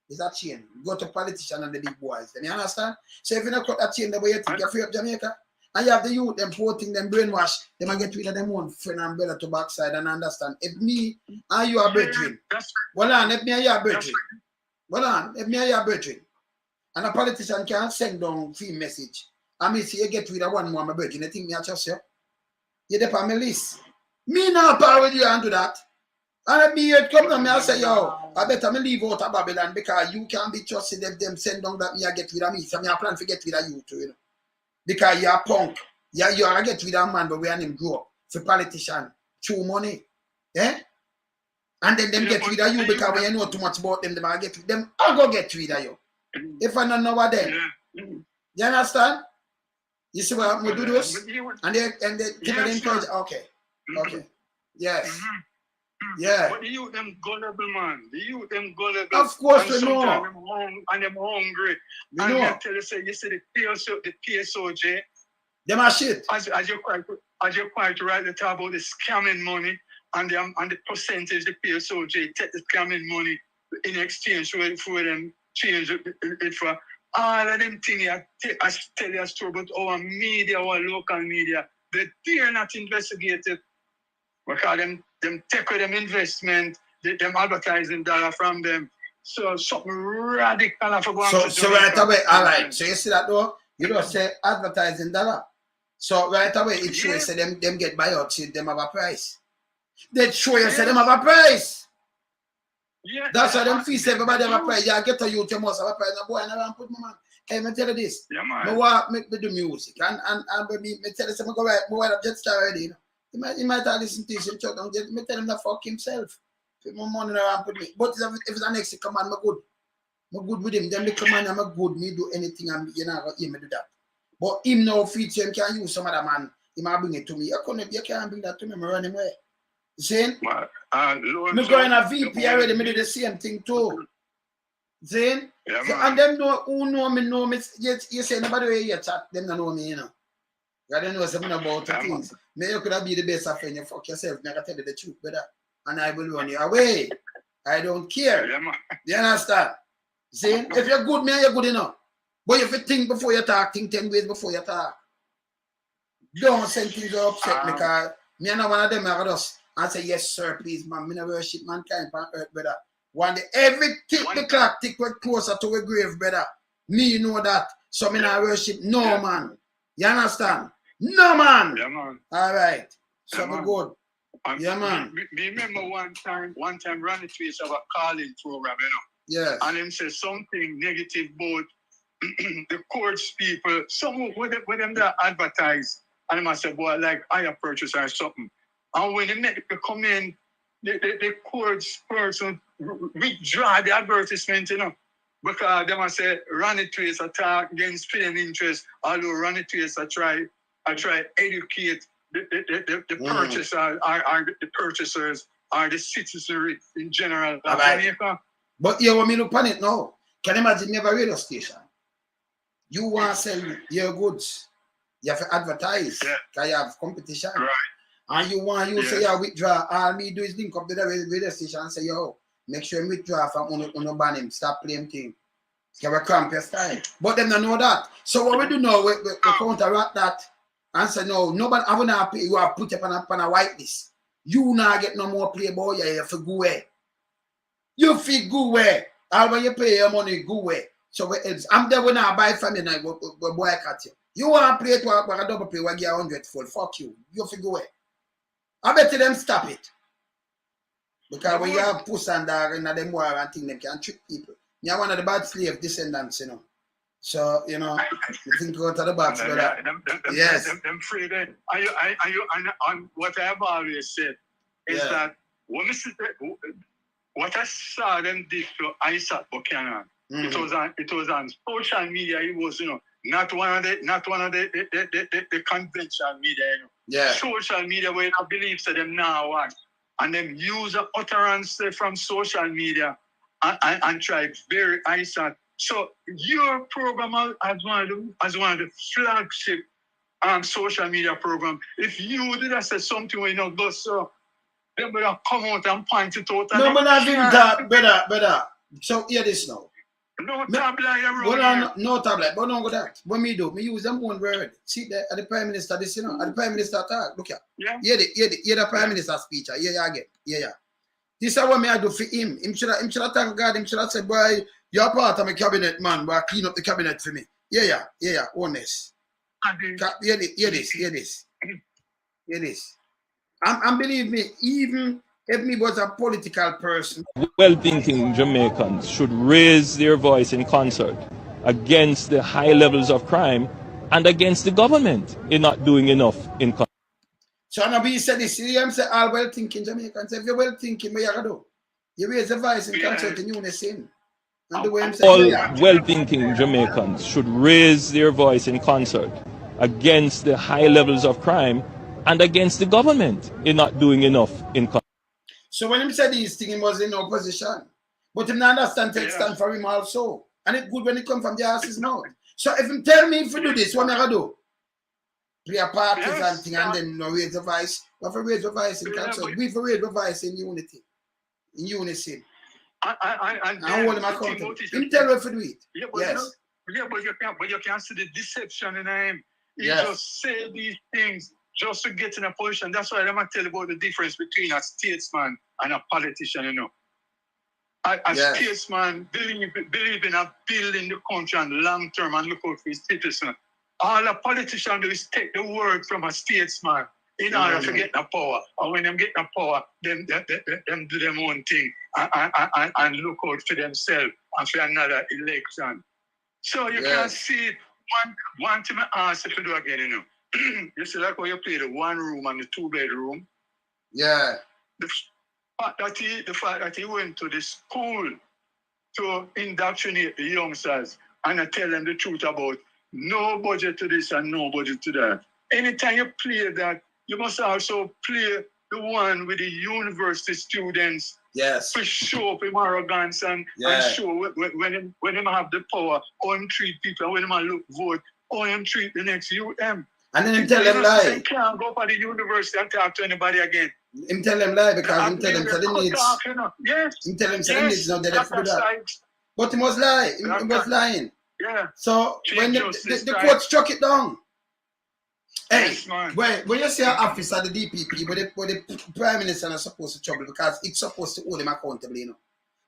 Speaker 1: It's a chain. Go to politicians and the big boys. Then you understand? So if you don't cut that chain the way you think you're free of Jamaica, and you have the youth, them voting, them brainwash, they might get rid of them one friend and brother to backside and understand. If me and you are brethren, well on, if me and you are brethren, well on, if me and you are brethren, and a politician can't send down free message, and me see you get rid of one more my brethren, you think me I trust you? You're there on my list. Me not power with you and do that. And if me come to me and say, yo, I better me leave out of Babylon because you can't be trusted if them send down that me I get rid of me. So me I plan to get rid of you too, you know. Because you're a punk. You are get rid of a man, but we and him grow up for politician, chew money. Eh? And then them get rid of you because when you know too much about them, they might get rid of them. I'll go get rid of you. If I don't know what then. You understand? You see what we do this? And they give it encourage. Okay. Okay. Yes. Yeah.
Speaker 7: But the youth them gullible, man. The youth them gullible.
Speaker 1: Of course
Speaker 7: and
Speaker 1: we know.
Speaker 7: And them hungry.
Speaker 1: We
Speaker 7: and
Speaker 1: know.
Speaker 7: I tell you, say, you see the PSOJ.
Speaker 1: Them are shit.
Speaker 7: As you're quite right to talk about the scamming money and the percentage the PSOJ take the scamming money in exchange for them change it for all of them things. I tell you a story about our media, our local media. They're not investigated. Because them take with them investment, them advertising dollar from them. So something radical for going to
Speaker 1: So right away, all right. So you see that though? You don't say advertising dollar. So right away, it shows say them get buyout, see them have a price. They show you say them have a price.
Speaker 7: Yeah,
Speaker 1: That's why them feel say everybody have a price. You get a youth, you must have a price. Now boy, I never put my man. Hey, me tell you this.
Speaker 7: Yeah, man.
Speaker 1: Me walk me do music and me tell you say me go right, me up Jet Star already. You know? He might have listen to this and talk. Me tell him to fuck himself. Put my money around put me. But if it's an next command, me good. Me good with him. Them the command, I'm good. Me do anything and you know him me do that. But him now feature him can use some other man. He might bring it to me. You can't bring that to me. Me run him away. You see? Me going a VP already. Me do the same thing too. See?
Speaker 7: Yeah,
Speaker 1: So, and them know who know me. You say nobody way you chat. Them don't know me, you know. You don't know something about the things. Me you could have be the best of friend. You fuck yourself. Me I can tell you the truth, brother. And I will run you away. I don't care.
Speaker 7: Yeah, man.
Speaker 1: You understand? See? If you're good, man, you're good enough. But if you think before you talk, think 10 ways before you talk. Don't send things to upset me, because me and one of them I just and say, yes, sir, please, man. Me no worship mankind on earth, brother. One day, every tick the clock tick we're closer to a grave, brother. Me know that. So me not worship no man. You understand? No man.
Speaker 7: Yeah, man.
Speaker 1: All right. So
Speaker 7: Yeah,
Speaker 1: me good. Yeah, man.
Speaker 7: Me remember one time Ronnie Twist have a calling program, you know.
Speaker 1: Yes.
Speaker 7: And him say something negative about the courts people. Some with them that advertise. And him say, boy, like higher purchase or something. And when they come in, the courts person withdraw the advertisement, you know. Because they must say Ronnie Twist attack against paying interest, although Ronnie Twist I try educate the purchaser are the purchasers are the citizenry in general.
Speaker 1: Right. But you want me look on it now. Can you imagine you have a radio station? You want to sell your goods. You have to advertise. Because you have competition.
Speaker 7: Right.
Speaker 1: And you want you say you withdraw. All me do is link up to the radio station and say, yo, make sure you withdraw from on ban him. Stop playing thing. Because we cramp your style. But them don't know that. So what we do now, we counteract that and say, no, nobody, I will not pay. You have put up on a white list. You not get no more play, boy. You have to go away. You feel go away. All when you pay your money, go away. So I'm there when I buy from you now, boy, I cut you. You want to play to a double play, we get 100 full. Fuck you. You have to go away. I bet them stop it. Because when you have puss and dog and them war and things, them can trick people. You're one of the bad slave descendants, you know. So, you know, you think go to the box, brother. Yes.
Speaker 7: Them free then. And what I have always said is that when what I saw them did to Isaac Buchanan, it was on social media. It was, you know, not one of the conventional media, you know.
Speaker 1: Yeah.
Speaker 7: Social media where I believe to them now one. And them use the utterance from social media and try very Isaac. So your program as one of the flagship social media program. If you did say something when you know go so, then better come out and point it out.
Speaker 1: No, but I think that better. So hear this now.
Speaker 7: No tablet,
Speaker 1: no tablet, but don't go that. What me do? Me use them one word. See the Prime Minister this, you know, at the Prime Minister talk. Look here.
Speaker 7: Yeah.
Speaker 1: Hear the Prime Minister speech. Hear again. Yeah. This is what me I do for him. Him should thank God. Him should have said, boy, you're part of my cabinet, man. But clean up the cabinet for me. Yeah. Honest. Hear this. And believe me, even if me was a political person.
Speaker 8: Well-thinking Jamaicans should raise their voice in concert against the high levels of crime and against the government in not doing enough in concert.
Speaker 1: So Nabi said this, I'm saying all well-thinking Jamaicans. If you're well-thinking, what you gotta do? You raise the voice in concert in unison. And the way I'm saying,
Speaker 8: all well-thinking Jamaicans should raise their voice in concert against the high levels of crime and against the government in not doing enough in concert.
Speaker 1: So when him said these things, he was in opposition. But him not understand to stand for him also. And it's good when it comes from the horse's mouth. So if him tell me if you do this, what am I going to do? Play a parties and thing and then raise the voice. We have to raise the voice in concert. We have to raise the voice in unity. In unison. And hold him accountable. Him tell us to do it.
Speaker 7: But you can't see the deception in him. He just say these things just to get in a position. That's why I'm going to tell you about the difference between a statesman and a politician, you know. as statesman, believe in a building the country and long term and look out for his citizens. All a politician do is take the word from a statesman in order to get the power. And when them get the power, them do their own thing and look out for themselves and for another election. So you can see one thing I ask if you do again, you know. You see like when you play the one room and the two bedroom.
Speaker 1: Yeah.
Speaker 7: The fact that he went to the school to indoctrinate the youngsters and I tell them the truth about no budget to this and no budget to that. Anytime you play that, you must also play the one with the university students.
Speaker 1: Yes.
Speaker 7: To show up him arrogance and show when him have the power, how him treat people, when him look vote, how him treat the next UM.
Speaker 1: And then him tell them lie.
Speaker 7: He can't go for the university and talk to anybody again.
Speaker 1: Him tell them lie because him tell them so they needs.
Speaker 7: Yes.
Speaker 1: Him tell them so they needs now they have to do that. But he must lie. He was lying.
Speaker 7: Yeah.
Speaker 1: So when the court struck it down. Hey,
Speaker 7: yes,
Speaker 1: when you see an office at the DPP, where the Prime Minister is supposed to trouble because it's supposed to hold him accountable, you know.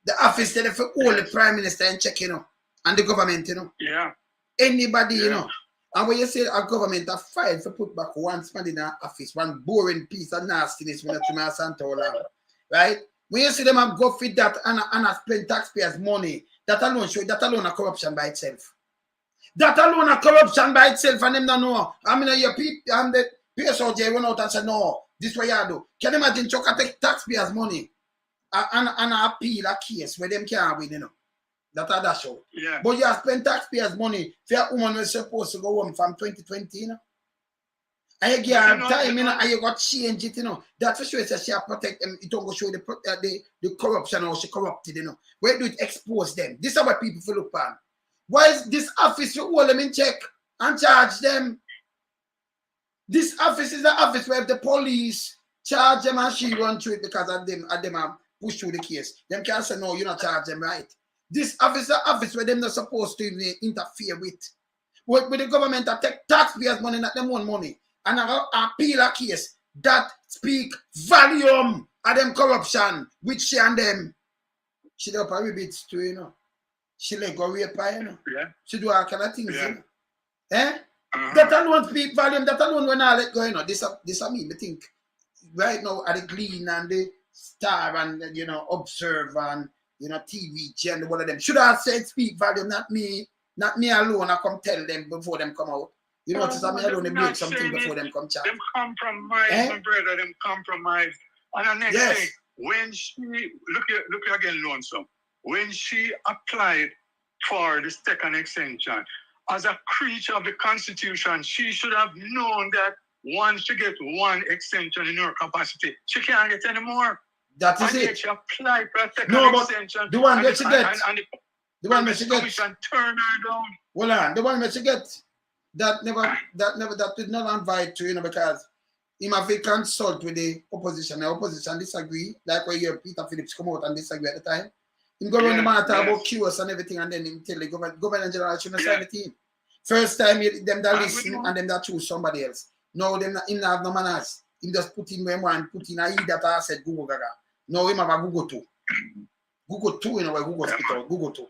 Speaker 1: The office there for hold the Prime Minister and check, you know, and the government, you know.
Speaker 7: Yeah.
Speaker 1: Anybody, you know. And when you say a government have filed for put back one man in an office, one boring piece of nastiness when you try to right? When you see them have go feed that and spend taxpayers' money, that alone a corruption by itself. That alone a corruption by itself, and them don't know. I mean, your people and the PSOJ run out and say, no, this way you do. Can you imagine Choka take taxpayers' money and appeal a case where them can't win, you know? That show.
Speaker 7: Yeah.
Speaker 1: But you have spent taxpayers' money for a woman who is supposed to go home from 2020, you know? And you give her time, you know, and you got change it, you know. That's for sure, it's she protect them. It don't go show the corruption or she corrupted, you know. Where do it expose them? This is what people feel look on. Why is this office you hold them in check and charge them? This office is the office where if the police charge them and she run through it because of them push through the case. Them can't say, no, you not charge them right. This office is the office where them not supposed to even interfere with. With the government that take taxpayers' money, not them own money, and appeal a case that speak volume of them corruption, which she and them. She do up a bit too, you know. She let go rape her, you know.
Speaker 7: Yeah.
Speaker 1: She do all kind of things,
Speaker 7: Yeah.
Speaker 1: you know. Eh? That alone speak volume, that alone when I let go, you know. This I mean, I think right now at the Glean and the Star and, you know, Observe and, you know, TVG and all of them. Should I say speak volume, not me alone, I come tell them before them come out. You know, it's me alone, they break something before them come chat.
Speaker 7: Them compromise, my brother, them compromise. And the next thing, when she, look again, Lonesome, when she applied for the second extension, as a creature of the Constitution, she should have known that once she gets one extension in her capacity, she can't get any more.
Speaker 1: That is it.
Speaker 7: She applied for a second extension.
Speaker 1: The one that she get. The one that she get.
Speaker 7: Commission turn her down.
Speaker 1: Well, the one that she get. That did not invite to, you know, because he might consult with the opposition. The opposition disagree, like when you hear Peter Phillips come out and disagree at the time. Him go around the man talk about QS and everything, and then him tell the government general shouldn't sign the team. First time them that listen and them that choose somebody else. No, him not have no manners. Him just put in when one put in a that I said Google Gaga. No, him have a Google 2. Google 2, you know, where Google spit out, Google 2.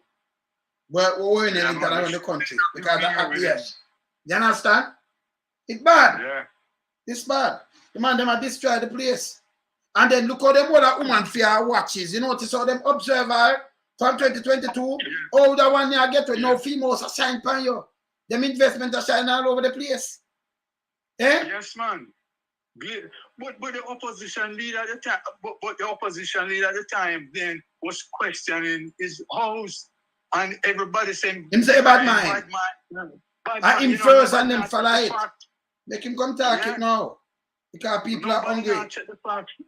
Speaker 1: We're in around the country because yes. You understand? It's bad.
Speaker 7: Yeah.
Speaker 1: It's bad. The man them have destroyed the place. And then look how them other woman fear watches. You notice how them observer from 2022, all the one you get with no females are signed by you. Them investment are shining all over the place. Eh?
Speaker 7: Yes, man. But the opposition leader at the time, but the opposition leader at the time then was questioning his house, and everybody saying
Speaker 1: him say bad mind. And him first and them follow it. Make him come talk it now. Because people are hungry.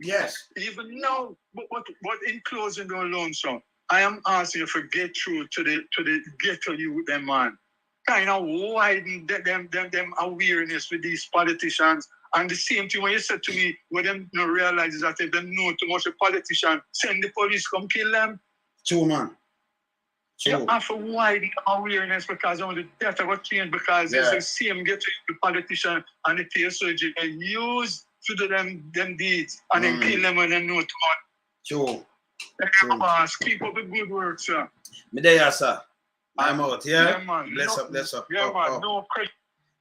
Speaker 1: Yes.
Speaker 7: Even now, but in closing the Lonesome, I am asking you to get through to the ghetto youth, them man. Kind of widen them awareness with these politicians. And the same thing when you said to me, what them not realize is that if them know too much a politician, send the police come kill them.
Speaker 1: True, man. True.
Speaker 7: You have to widen awareness because only the death will change because it's the same get to the politician and the PSOJ they use to do them deeds and then kill them when they know too much.
Speaker 1: True.
Speaker 7: Thank you, boss. Keep up the good work, sir.
Speaker 1: Me there, sir. I'm out, yeah?
Speaker 7: Yeah, man.
Speaker 1: Bless up.
Speaker 7: Yeah,
Speaker 1: Up,
Speaker 7: man.
Speaker 1: up.
Speaker 7: No question.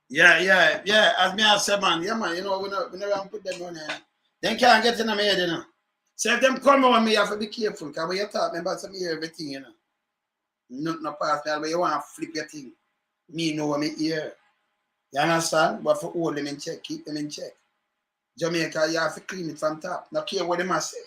Speaker 1: Yeah. As me have said, man. Yeah, man. You know, we never put them on there. They can't get in my head, you know. So if them come on me, you have to be careful. Because when you talk about some hear everything, you know. Nothing no pass me, but you want to flip your thing. Me know what me hear. You understand? But for hold them in check, keep them in check. Jamaica, you have to clean it from top. Not care what they must say.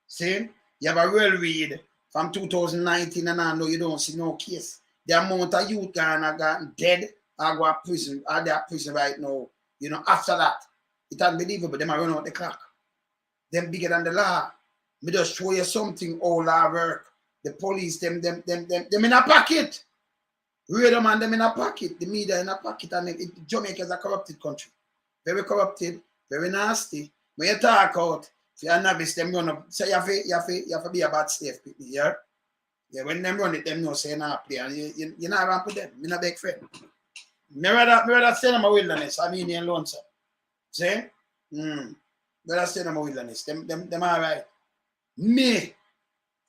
Speaker 1: See? You have a real read from 2019 and I know you don't see no case. The amount of youth gotten dead or go to prison, or they are prison right now. You know, after that, it's unbelievable. Them are run out the clock. Them bigger than the law. Me just show you something all law work. The police, them in a pocket. Radio man, them in a pocket. The media in a pocket. And Jamaica is a corrupted country. Very corrupted, very nasty. When you talk out, if you're a novice, them run up. So you have to be a bad slave people, yeah? Yeah, when them run it, them know say you're not play. And you're not around with them. You're not big friend. Me rather stay in my wilderness. I mean, in alone, sir. See? Rather stay in my wilderness. Them all right. Me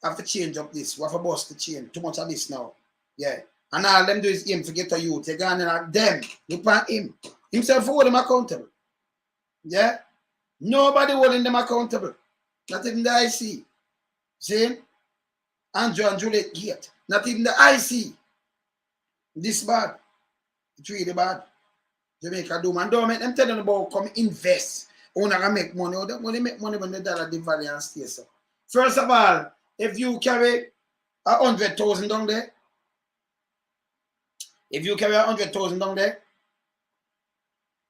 Speaker 1: have to change up this. We have to bust the chain. Too much of this now. Yeah. And all them do is him forget to youth. They gone and them. Look at him. Himself hold them accountable. Yeah? Nobody holding them accountable. Not even the IC. See? Andrew and Juliet Gates. Not even the IC. This bad. It's really bad. Jamaica do man. Don't make them tell them about come invest. Owner can make money. Or they make money when the dollar devalue and stay so. First of all, if you carry 100,000 down there, if you carry 100,000 down there,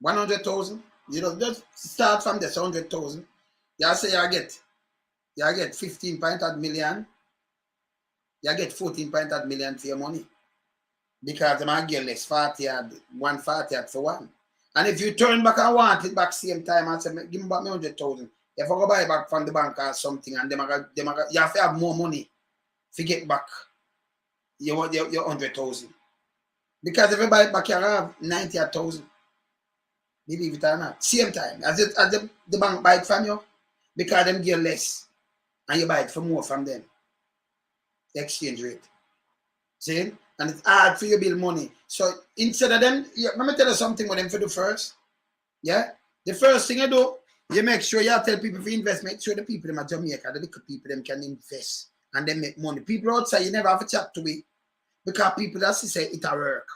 Speaker 1: 100,000, you know, just start from this 100,000. You say you get 15.8 million. You get 14.8 million for your money. Because the man get less 40 at 140 for one. And if you turn back and want it back same time and say, give me back me 100,000. If I go buy back from the bank or something and you have to have more money to get back your 100,000. Because if you buy it back, you have 90,000. Believe it or not. Same time. As the bank buy it from you, because them give less. And you buy it for more from them. The exchange rate. See? And it's hard for you to build money. So instead of them, let me tell you something with them for the first. Yeah? The first thing you do, you make sure you tell people to invest. Make sure the people in Jamaica, the little people, them can invest. And they make money. People outside, you never have a chat to me. Because people that say it a work.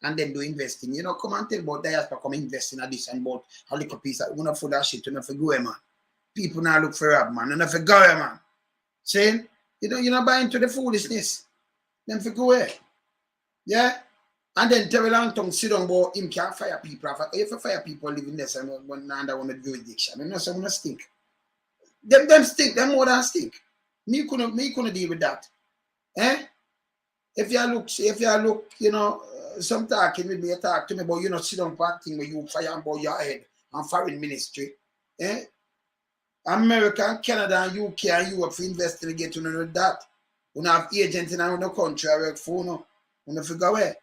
Speaker 1: And then do investing. You know, come and tell about diaspora, come invest in this and about a little piece. You know, for that shit, you know, for go, man. People now look for rob, man. You know, for go, man. Saying, you're not buying into the foolishness. Then for go away. Yeah? And then Terry Langton sit down about him can't fire people. If you fire people living there, so under one jurisdiction. You know, so I'm gonna stink. Them stink, them more than stink. Me couldn't deal with that. Eh? If you look, you know, some talking with me, talk to me about, you know, sit down for thing where you fire about your head and foreign ministry. Eh? America, Canada, and UK and Europe for investigate, you know that. You have agents in another country, I work for, you know, figure where.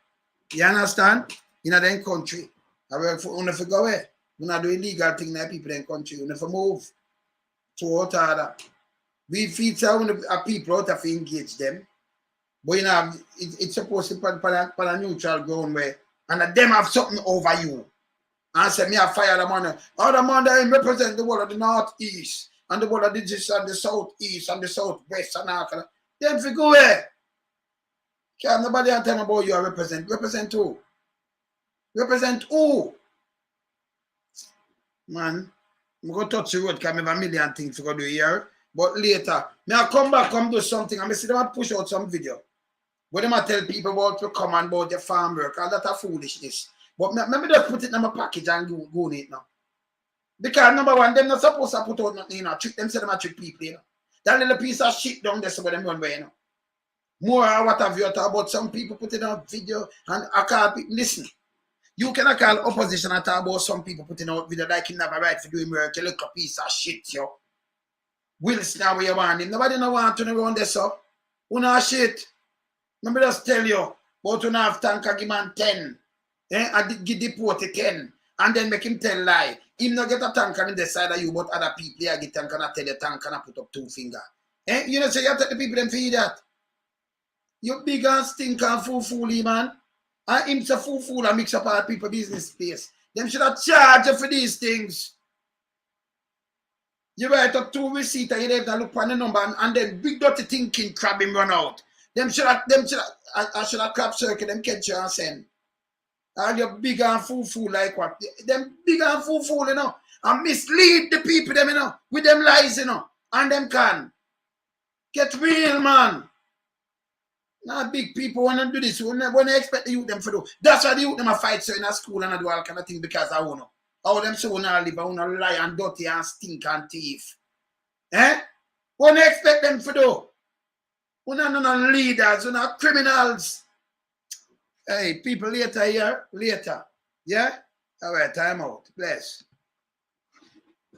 Speaker 1: You understand? In a country, I work for, you figure where. You know, do illegal thing like people in country, you know, move to out that. We feel people out to engage them. But you know, it's supposed to be for a neutral ground where, and them have something over you. And say, me have fire the man. All the man that represent the world of the northeast, and the world of the southeast, and the southwest, and all that. Then figure where. Can't nobody tell me about you represent. Represent who? Represent who? Man, I'm going to touch the road because I have a million things to go do here. But later, I come back, come do something, and I see them push out some video. Where them tell people about to come and about their farm work, and that's foolishness. But maybe just put it in my package and go on it now. Because number one, they're not supposed to put out nothing, you know. Trick them, say them trick people, you know. That little piece of shit down there, so them run by, you know. More what have you talk about some people putting out video and I call people, listen. You cannot call opposition and talk about some people putting out video like him never right for doing work, a little piece of shit, yo. Wilson now where you want him. Nobody no want to around there, so. Who know shit? Let me just tell you, but you have tanker give man 10. And give deported 10. And then make him tell lie. Him not get a tanker in the side of you, but other people here get tanker and tell the tanker and put up 2 fingers. You know, so you have to take the people them feed that. You big and stink and fool-fooly, man. And him's a fool and mix up all people business space. Them should have charged you for these things. You write up 2 receipts and you have to look on the number and then big dirty thinking crab him run out. I should have crab circle them catch you and send. And you're big and fool like what? Them big and fool, you know. And mislead the people them, you know, with them lies, you know. And them can. Get real, man. Now big people want to do this. When they expect the youth them to do. That's why the youth them a fight so in a school and I do all kind of things because I want to. How them so wanna live, I wanna lie and dirty and stink and thief. What they expect them to do? We're not leaders, we're not criminals. Hey, people later here, later. Yeah? All right, time out. Bless.